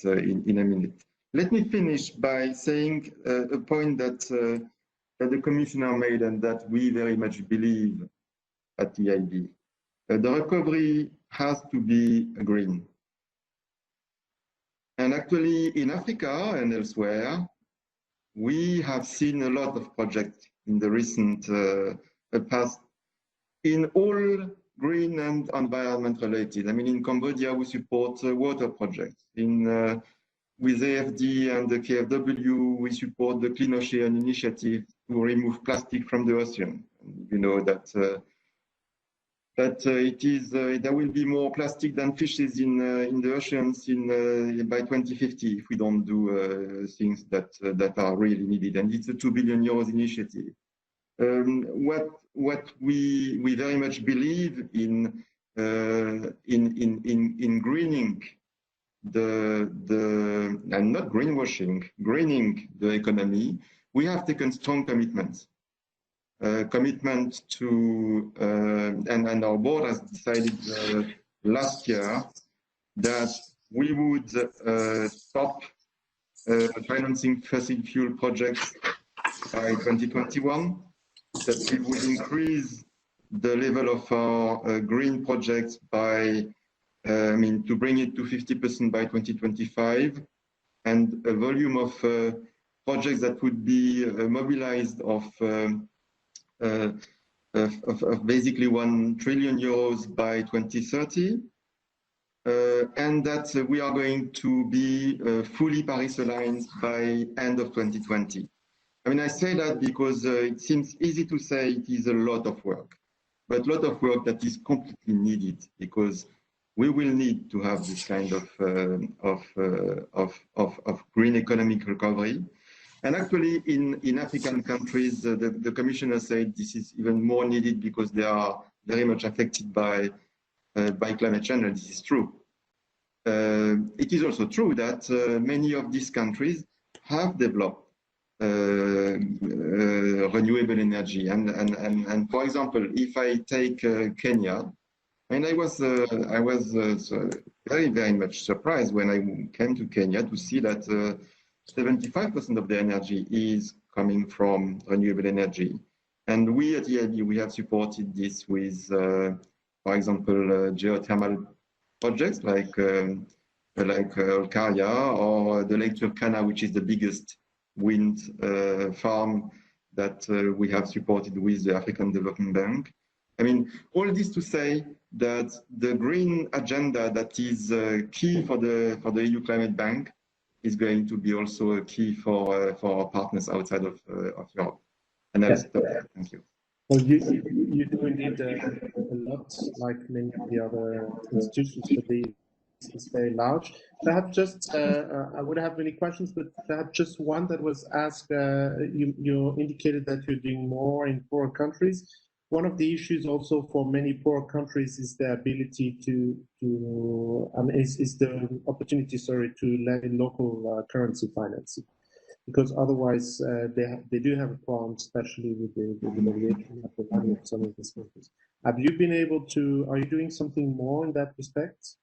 in a minute. Let me finish by saying a point that the Commissioner made and that we very much believe at EIB. The recovery has to be green. And actually in Africa and elsewhere, we have seen a lot of projects in the recent past in all green and environment related. I mean, in Cambodia, we support water projects. With AFD and the KfW, we support the Clean Ocean Initiative to remove plastic from the ocean. You know that there will be more plastic than fishes in the oceans by 2050 if we don't do things that are really needed. And it's a 2 billion euros initiative. What we very much believe in greening and not greenwashing, greening the economy. We have taken strong commitments. Commitment to, and our board has decided last year that we would stop financing fossil fuel projects by 2021, that we would increase the level of our green projects by, to bring it to 50% by 2025, and a volume of projects that would be mobilized of basically 1 trillion euros by 2030, and that we are going to be fully Paris aligned by end of 2020. I mean, I say that because it seems easy to say it is a lot of work, but a lot of work that is completely needed, because we will need to have this kind of green economic recovery. And actually, in African countries, the Commissioner said this is even more needed because they are very much affected by climate change, and this is true. It is also true that many of these countries have developed renewable energy. And for example, if I take Kenya, And I was so very much surprised when I came to Kenya to see that 75% of the energy is coming from renewable energy. And we at EIB, we have supported this with, for example, geothermal projects like Olkaria or the Lake Turkana, which is the biggest wind farm that we have supported with the African Development Bank. I mean, all this to say that the green agenda that is key for the EU Climate Bank is going to be also a key for our partners outside of Europe. And I'll stop there. Thank you. Well, you do indeed a lot, like many of the other institutions, but it's very large. Perhaps just, I would have many questions, but perhaps just one that was asked, you indicated that you're doing more in poorer countries. One of the issues also for many poor countries is the ability is the opportunity, to lend in local currency financing, because otherwise they do have a problem, especially with the devaluation of the value of some of these countries. Have you been able to? Are you doing something more in that respect?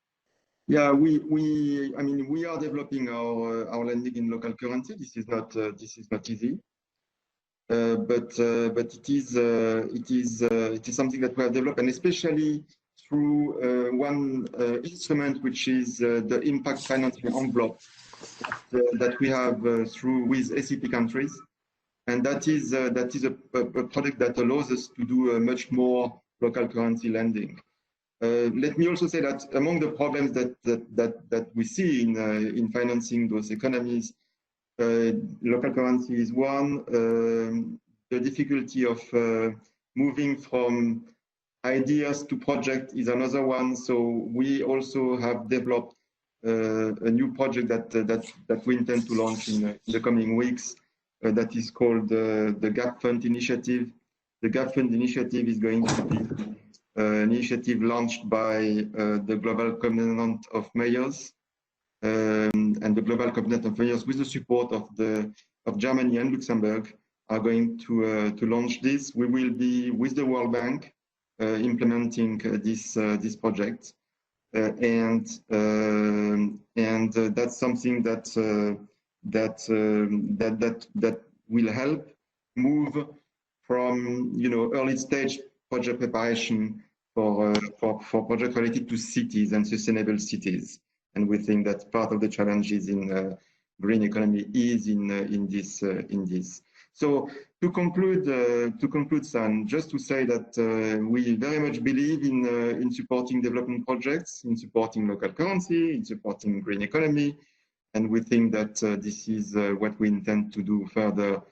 Yeah, I mean, we are developing our lending in local currency. This is not easy. But it is something that we have developed, and especially through one instrument, which is the impact financing envelope that we have with ACP countries, and that is a product that allows us to do much more local currency lending. Let me also say that among the problems that we see in financing those economies, local currency is one. The difficulty of moving from ideas to project is another one. So we also have developed a new project that we intend to launch in the coming weeks. That is called the Gap Fund Initiative. The Gap Fund Initiative is going to be an initiative launched by the Global Covenant of Mayors. And the Global Covenant of Mayors, with the support of Germany and Luxembourg, are going to launch this. We will be with the World Bank implementing this project, and that's something that will help move from early stage project preparation for project related to cities and sustainable cities. And we think that part of the challenges in green economy is in this. So to conclude, San, just to say that we very much believe in supporting development projects, in supporting local currency, in supporting green economy, and we think that this is what we intend to do further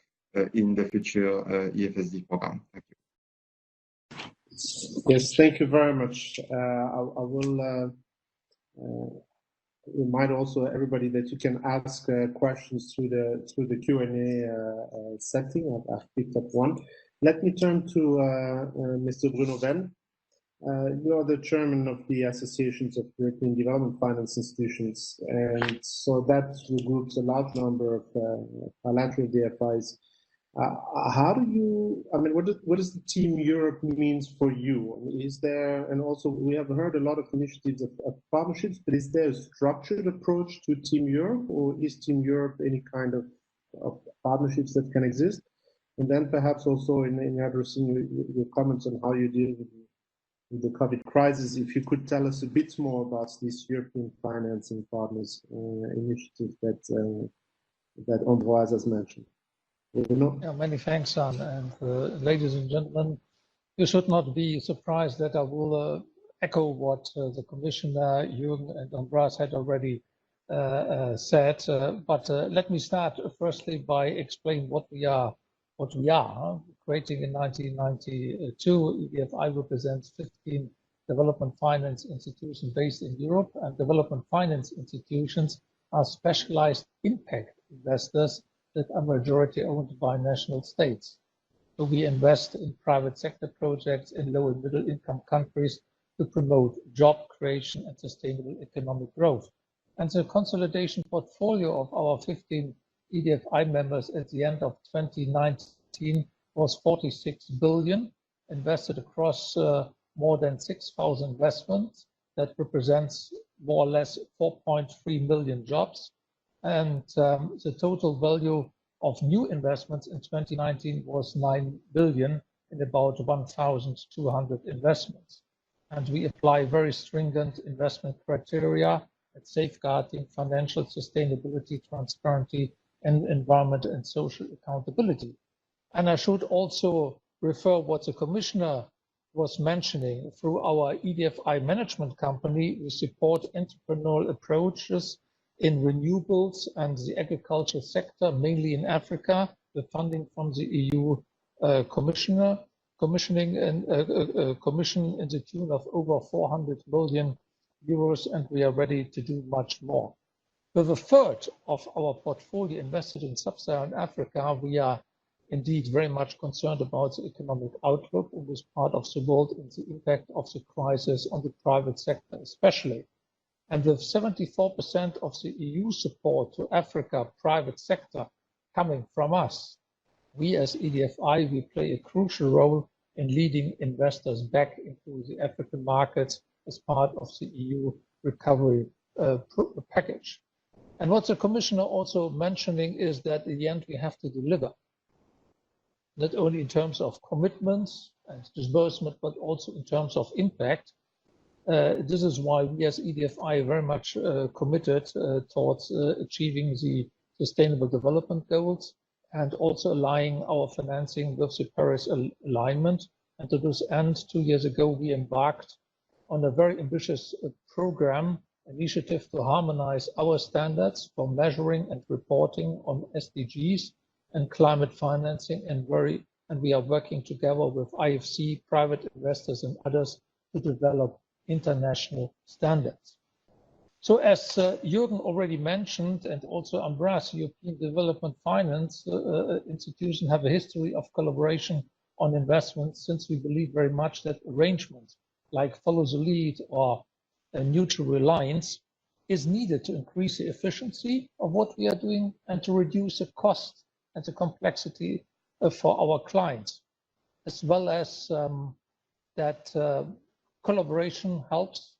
in the future EFSD program. Thank you. Yes, thank you very much. I will remind also everybody that you can ask questions through the Q&A setting. I've picked up one. Let me turn to Mr. Bruno Venn. You are the chairman of the Associations of European Development Finance Institutions, and so that groups a large number of bilateral DFIs. How do you? I mean, what does the Team Europe means for you? Is there, and also we have heard a lot of initiatives of partnerships, but is there a structured approach to Team Europe, or is Team Europe any kind of partnerships that can exist? And then perhaps also in addressing your comments on how you deal with the COVID crisis, if you could tell us a bit more about this European Financing Partners initiative that Ambroise has mentioned. Yeah, many thanks, San. And ladies and gentlemen, you should not be surprised that I will echo what the Commissioner Jürgen and Ambroise had already said. But let me start firstly by explaining what we are. Creating in 1992, EDFI represents 15 development finance institutions based in Europe, and development finance institutions are specialized impact investors that are majority owned by national states. So we invest in private sector projects in low and middle income countries to promote job creation and sustainable economic growth. And the consolidation portfolio of our 15 EDFI members at the end of 2019 was 46 billion invested across more than 6,000 investments. That represents more or less 4.3 million jobs. And the total value of new investments in 2019 was 9 billion in about 1,200 investments. And we apply very stringent investment criteria at safeguarding financial sustainability, transparency, and environment and social accountability. And I should also refer what the Commissioner was mentioning. Through our EDFI management company, we support entrepreneurial approaches in renewables and the agriculture sector, mainly in Africa, with funding from the EU commission in the tune of over 400 million euros, and we are ready to do much more. With a third of our portfolio invested in sub-Saharan Africa, we are indeed very much concerned about the economic outlook in this part of the world and the impact of the crisis on the private sector especially. And with 74% of the EU support to Africa private sector coming from us, we as EDFI, we play a crucial role in leading investors back into the African markets as part of the EU recovery package. And what the Commissioner also mentioning is that in the end we have to deliver, not only in terms of commitments and disbursement, but also in terms of impact. This is why we as EDFI are very much committed towards achieving the Sustainable Development Goals and also aligning our financing with the Paris alignment. And to this end, 2 years ago, we embarked on a very ambitious program initiative to harmonize our standards for measuring and reporting on SDGs and climate financing, and we are working together with IFC, private investors and others to develop international standards. So as Jürgen already mentioned, and also Ambras, European Development Finance institution have a history of collaboration on investments, since we believe very much that arrangements like follow the lead or a mutual reliance is needed to increase the efficiency of what we are doing and to reduce the cost and the complexity for our clients, as well as that collaboration helps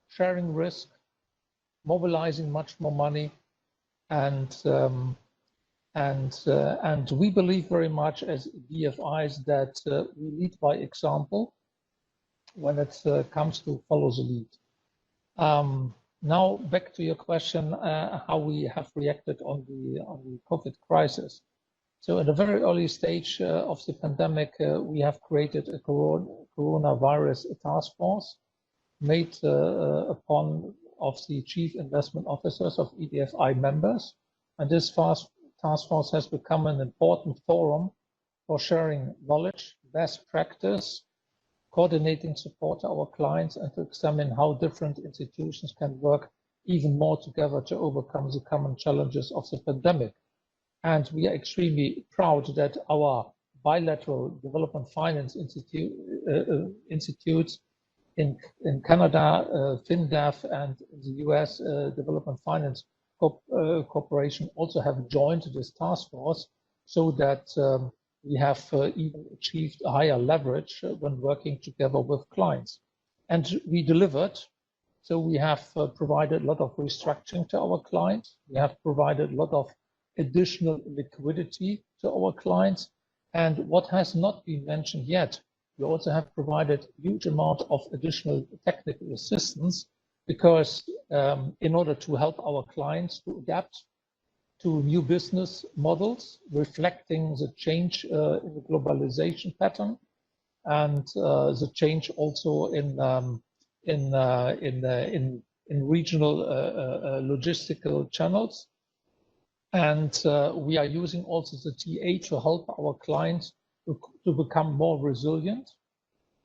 sharing risk, mobilizing much more money, and we believe very much as DFIs that we lead by example when it comes to follow the lead. Now back to your question, how we have reacted on the COVID crisis. So at a very early stage of the pandemic, we have created a coronavirus task force made upon of the chief investment officers of EDFI members. And this task force has become an important forum for sharing knowledge, best practice, coordinating support to our clients, and to examine how different institutions can work even more together to overcome the common challenges of the pandemic. And we are extremely proud that our bilateral development finance institutes in Canada, FinDev, and in the US Development Finance Corporation also have joined this task force, so that we have even achieved a higher leverage when working together with clients. And we delivered. So we have provided a lot of restructuring to our clients. We have provided a lot of additional liquidity to our clients. And what has not been mentioned yet, we also have provided huge amount of additional technical assistance, because in order to help our clients to adapt to new business models, reflecting the change in the globalization pattern and the change also in regional logistical channels. And we are using also the TA to help our clients to become more resilient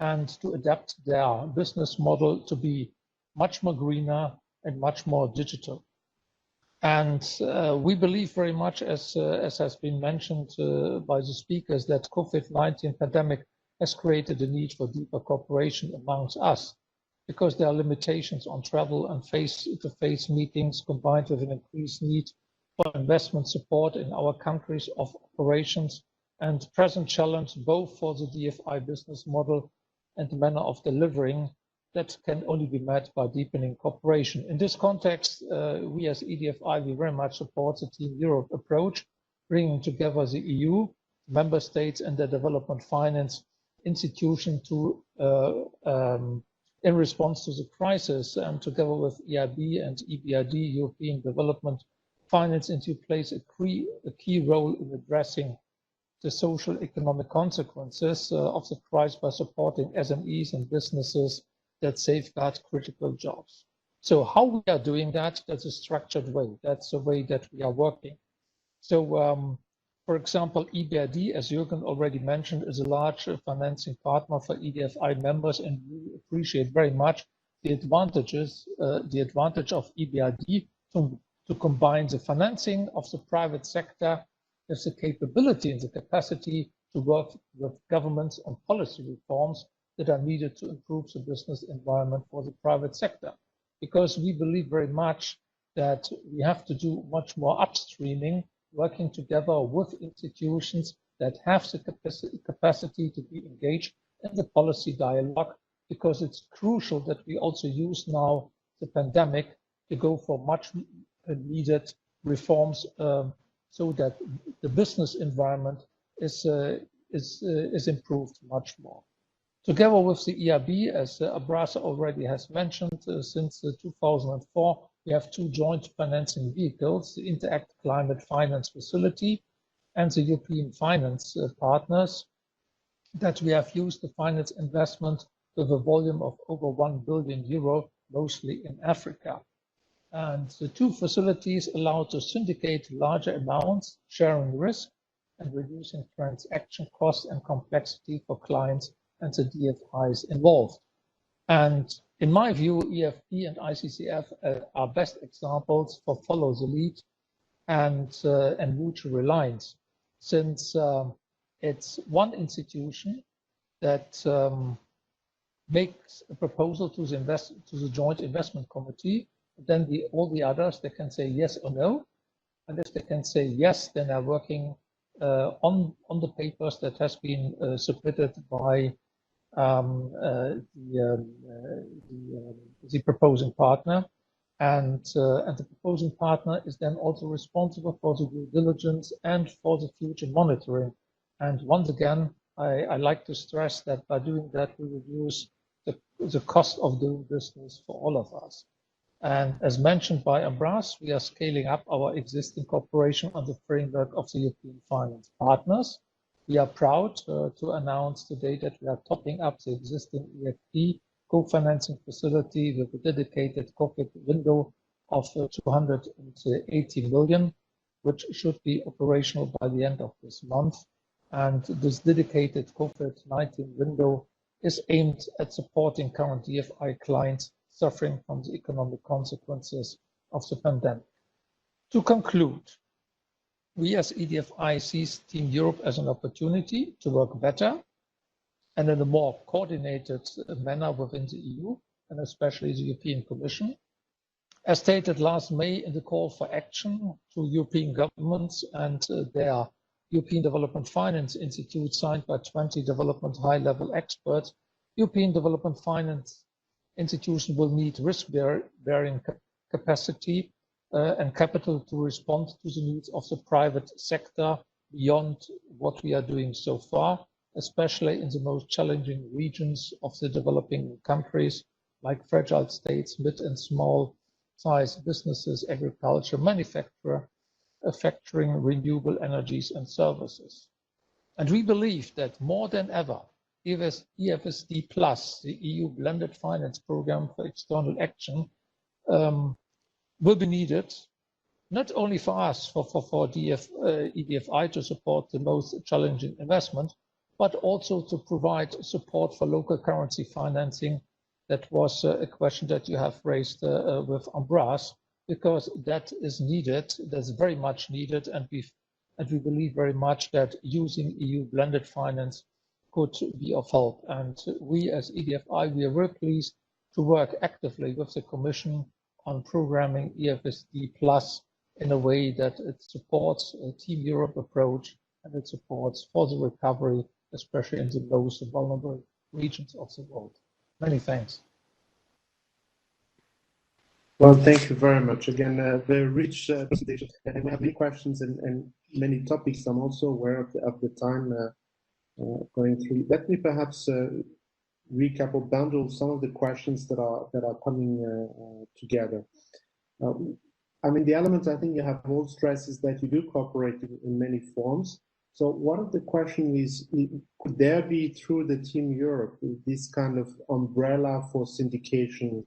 and to adapt their business model to be much more greener and much more digital. And we believe very much, as has been mentioned by the speakers, that COVID-19 pandemic has created a need for deeper cooperation amongst us, because there are limitations on travel and face-to-face meetings, combined with an increased need for investment support in our countries of operations, and present challenge both for the DFI business model and the manner of delivering that can only be met by deepening cooperation. In this context, we as EDFI, we very much support the Team Europe approach, bringing together the EU, member states and the development finance institution to in response to the crisis, and together with EIB and EBRD, European Development Finance Institute plays a key role in addressing the social economic consequences of the crisis by supporting SMEs and businesses that safeguard critical jobs. So how we are doing that, that's a structured way. That's the way that we are working. So, for example, EBRD, as Jürgen already mentioned, is a large financing partner for EDFI members, and we appreciate very much the advantage of EBRD to combine the financing of the private sector with the capability and the capacity to work with governments on policy reforms that are needed to improve the business environment for the private sector. Because we believe very much that we have to do much more upstreaming, working together with institutions that have the capacity to be engaged in the policy dialogue, because it's crucial that we also use now the pandemic to go for much needed reforms so that the business environment is improved much more. Together with the EIB, as Abrasa already has mentioned, since 2004, we have two joint financing vehicles, the Interact Climate Finance Facility and the European Finance Partners, that we have used to finance investment with a volume of over 1 billion euro, mostly in Africa. And the two facilities allow to syndicate larger amounts, sharing risk and reducing transaction costs and complexity for clients and the DFIs involved. And in my view, EFP and ICCF are best examples for follow the lead and mutual reliance, since it's one institution that makes a proposal to the joint investment committee. Then all the others, they can say yes or no. And if they can say yes, then they're working on the papers that has been submitted by the proposing partner, and the proposing partner is then also responsible for the due diligence and for the future monitoring. And once again, I like to stress that by doing that, we reduce the cost of doing business for all of us. And as mentioned by Ambras, we are scaling up our existing cooperation on the framework of the European Finance Partners. We are proud to announce today that we are topping up the existing EFP co-financing facility with a dedicated COVID window of 280 million, which should be operational by the end of this month. And this dedicated COVID-19 window is aimed at supporting current DFI clients suffering from the economic consequences of the pandemic. To conclude, we as EDFI see Team Europe as an opportunity to work better and in a more coordinated manner within the EU, and especially the European Commission. As stated last May in the call for action to European governments and their European Development Finance Institute, signed by 20 development high-level experts, European Development Finance Institution will need risk-bearing capacity and capital to respond to the needs of the private sector beyond what we are doing so far, especially in the most challenging regions of the developing countries, like fragile states, mid and small size businesses, agriculture, manufacturing, renewable energies and services. And we believe that more than ever, EFSD Plus, the EU Blended Finance Program for External Action, will be needed, not only for us, for EDFI to support the most challenging investment, but also to provide support for local currency financing. That was a question that you have raised with Ambras, because that is needed, that's very much needed, and we believe very much that using EU blended finance could be of help. And we as EDFI, we are very pleased to work actively with the Commission on programming EFSD Plus in a way that it supports a Team Europe approach and it supports for the recovery, especially in the most vulnerable regions of the world. Many thanks. Well, thank you very much. Again, very rich presentation. And we have many questions and many topics. I'm also aware of the time going through. Let me perhaps recap or bundle some of the questions that are coming together. I mean, the element I think you have all stressed is that you do cooperate in many forms. So one of the questions is, could there be through the Team Europe this kind of umbrella for syndication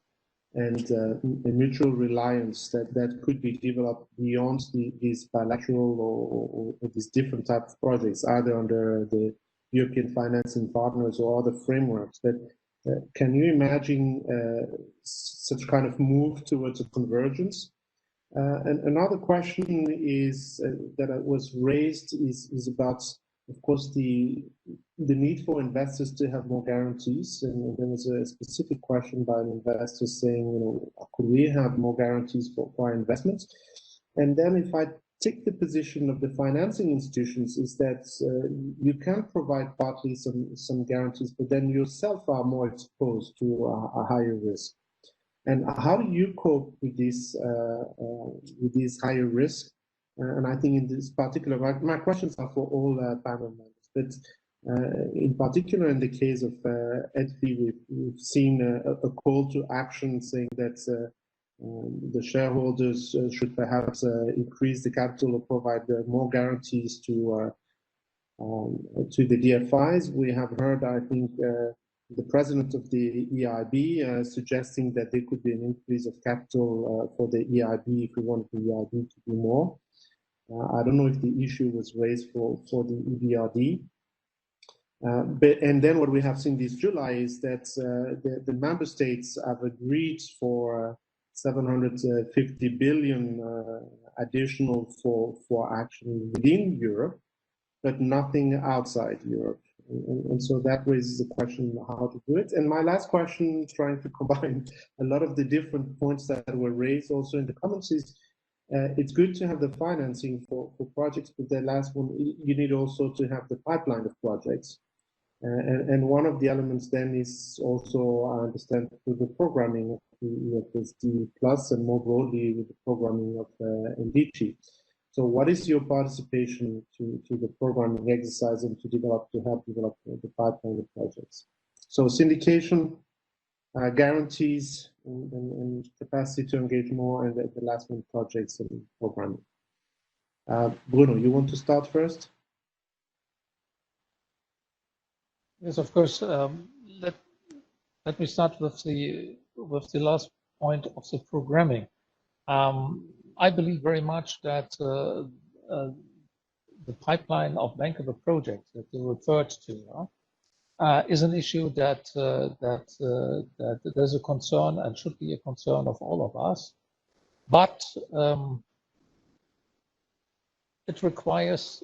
and a mutual reliance that could be developed beyond these bilateral or these different types of projects, either under the European financing partners or other frameworks? But can you imagine such kind of move towards a convergence? And another question is that was raised is about, of course, the need for investors to have more guarantees. And there was a specific question by an investor saying, you know, could we have more guarantees for our investments? And then if I take the position of the financing institutions, is that you can provide partly some guarantees, but then yourself are more exposed to a higher risk. And how do you cope with this higher risk? And I think in this particular, my questions are for all panel members, but in particular in the case of EDFI, we've seen a call to action saying that the shareholders should perhaps increase the capital or provide more guarantees to the DFIs. We have heard, I think, the president of the EIB suggesting that there could be an increase of capital for the EIB if we want the EIB to do more. I don't know if the issue was raised for the EBRD. And then what we have seen this July is that the member states have agreed for 750 billion additional for action within Europe, but nothing outside Europe. And so that raises the question how to do it. And my last question, trying to combine a lot of the different points that were raised also in the comments, is it's good to have the financing for projects, but the last one, you need also to have the pipeline of projects. And one of the elements then is also, I understand, through the programming of the EFSD Plus and more broadly with the programming of NDC. So what is your participation to the programming exercise and to help develop the pipeline of projects? So syndication, guarantees, and capacity to engage more, and the last one, projects and programming. Bruno, you want to start first? Yes, of course. Let me start with the last point of the programming. I believe very much that the pipeline of bankable projects that you referred to is an issue that there's a concern and should be a concern of all of us, but it requires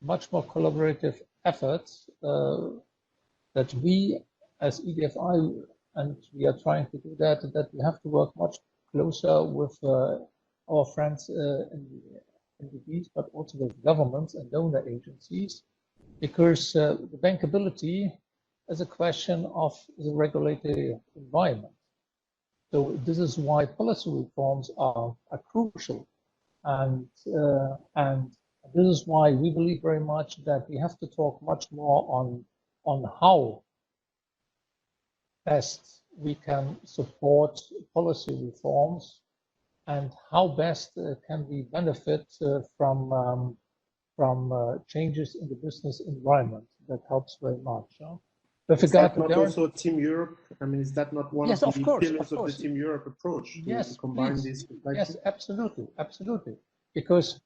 much more collaborative efforts that we as EDFI, and we are trying to do that we have to work much closer with our friends in the East, but also with governments and donor agencies, because the bankability is a question of the regulatory environment. So this is why policy reforms are crucial, and this is why we believe very much that we have to talk much more on how best we can support policy reforms and how best can we benefit from changes in the business environment. That helps very much. With regard to also Team Europe, I mean, is that not one yes, of the course, pillars of the Team Europe approach? Yes, to combine these. Yes, absolutely, absolutely. Because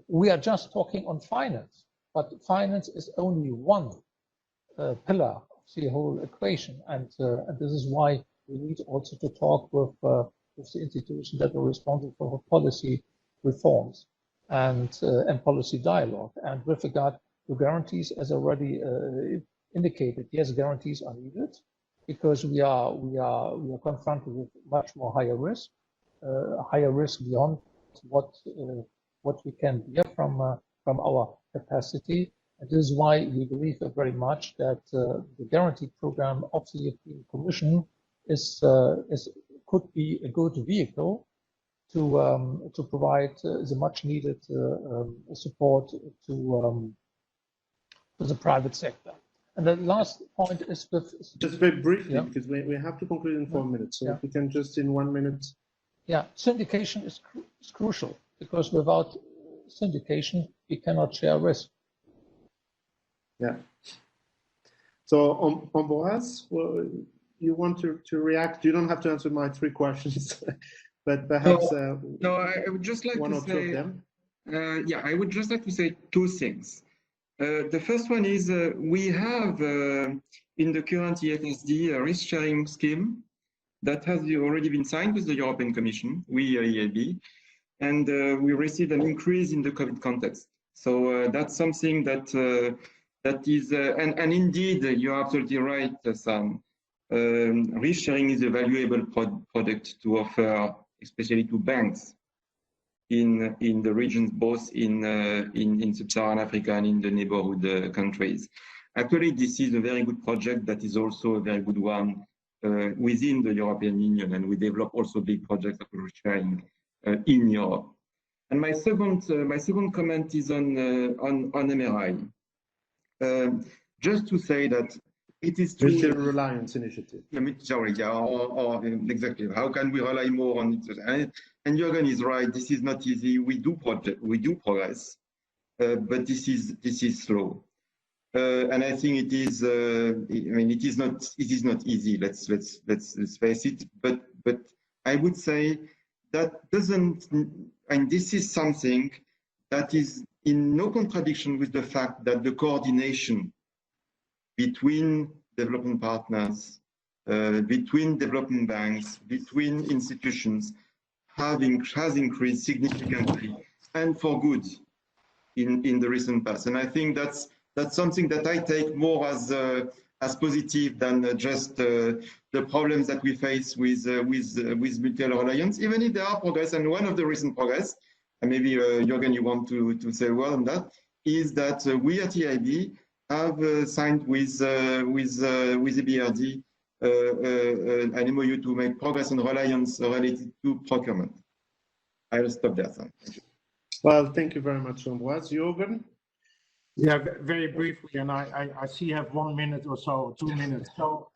we are just talking on finance, but finance is only one pillar of the whole equation, and this is why we need also to talk with the institutions that are responsible for policy reforms and policy dialogue. And with regard to guarantees, as already indicated, yes, guarantees are needed because we are confronted with much more higher risk beyond what we can bear from our capacity. And this is why we believe very much that the guarantee program of the European Commission could be a good vehicle to provide the much needed support to the private sector. And the last point is with just very briefly, yeah. because we have to conclude in 4 minutes. So yeah. if we can just in 1 minute. Yeah, syndication is crucial, because without syndication we cannot share risk. Yeah. So Ambroise, well, you want to react? You don't have to answer my 3 questions, but perhaps no, I would just like one to or say, 2 of them. Yeah, I would just like to say 2 things. The first one is we have in the current EFSD a risk-sharing scheme that has already been signed with the European Commission, we EIB, and we received an increase in the COVID context. So that's something that that is, and indeed, you're absolutely right, Sam. Risk-sharing is a valuable product to offer, especially to banks in the regions, both in sub-Saharan Africa and in the neighborhood countries. Actually, this is a very good project that is also a very good one within the European Union, and we develop also big projects of risk-sharing in Europe. And my second comment is on MRI. Just to say that it is true. Digital Reliance Initiative. Sorry, yeah, or exactly. How can we rely more on it? And Jürgen is right. This is not easy. We do progress, but this is slow. And I think it is. I mean, it is not easy. Let's face it. But I would say that doesn't. And this is something that is in no contradiction with the fact that the coordination between development partners, between development banks, between institutions has increased significantly and for good in the recent past. And I think that's something that I take more as positive than just the problems that we face with mutual reliance, even if there are progress. And one of the recent progress, and maybe Jürgen, you want to say a word on that, is that we at EIB have signed with the BRD an MOU to make progress on reliance related to procurement. I'll stop there. Thank you. Well, thank you very much, Ambroise. Jürgen? Yeah, very briefly, and I see you have 1 minute or so, 2 minutes. So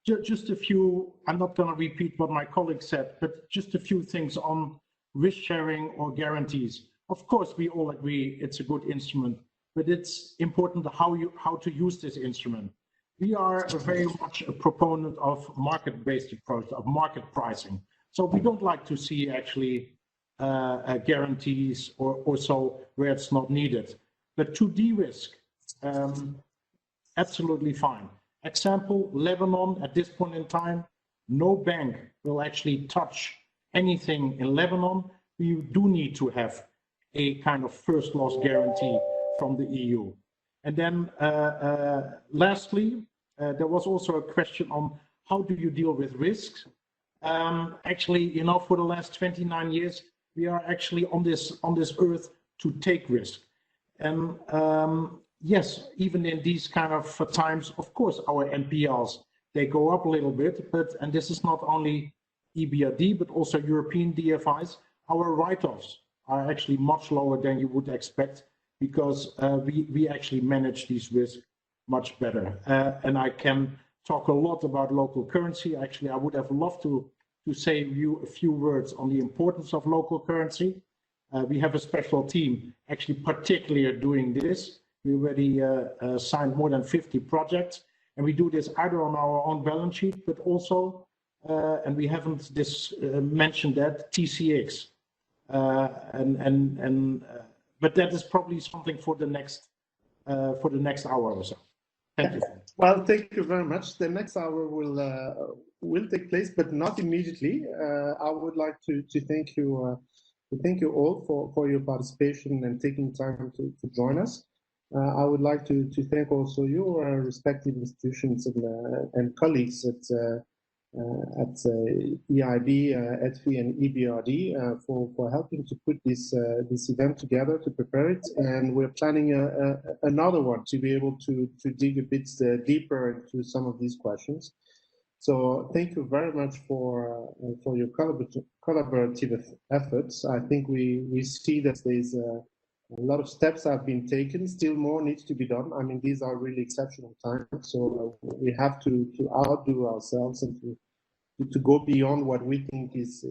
just a few, I'm not going to repeat what my colleague said, but just a few things on risk sharing or guarantees. Of course, we all agree it's a good instrument, but it's important how to use this instrument. We are very much a proponent of market-based approach, of market pricing. So we don't like to see actually guarantees or so where it's not needed. But to de-risk, absolutely fine. Example, Lebanon at this point in time, no bank will actually touch anything in Lebanon. We do need to have a kind of first loss guarantee from the EU. And then lastly, there was also a question on how do you deal with risks? Actually, you know, for the last 29 years, we are actually on this earth to take risk. And yes, even in these kind of times, of course, our NPLs, they go up a little bit, and this is not only EBRD, but also European DFIs, our write-offs are actually much lower than you would expect because we actually manage these risks much better. And I can talk a lot about local currency. Actually, I would have loved to say you a few words on the importance of local currency. We have a special team actually particularly doing this. We already signed more than 50 projects, and we do this either on our own balance sheet, but also, and we haven't mentioned that, TCX. But that is probably something for the next hour or so. Thank you. Well, thank you very much. The next hour will take place, but not immediately. I would like to thank you. Thank you all for your participation and taking time to join us. I would like to thank also your respective institutions and colleagues at at EIB, EDFI, and EBRD for helping to put this event together, to prepare it. And we're planning another one to be able to dig a bit deeper into some of these questions. So thank you very much for your collaborative efforts. I think we see that there's a lot of steps have been taken. Still more needs to be done. I mean, these are really exceptional times, so we have to outdo ourselves and to go beyond what we think is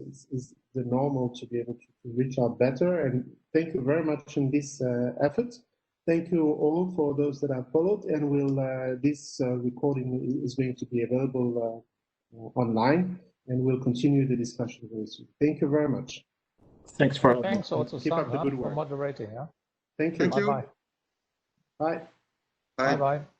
the normal to be able to reach out better. And thank you very much in this effort. Thank you all for those that have followed, and this recording is going to be available online, and we'll continue the discussion very soon. Thank you very much. Thanks for Thanks also, keep up the good for work. moderating. Yeah. Thank you. Thank you. Bye-bye. Bye. Bye. Bye-bye.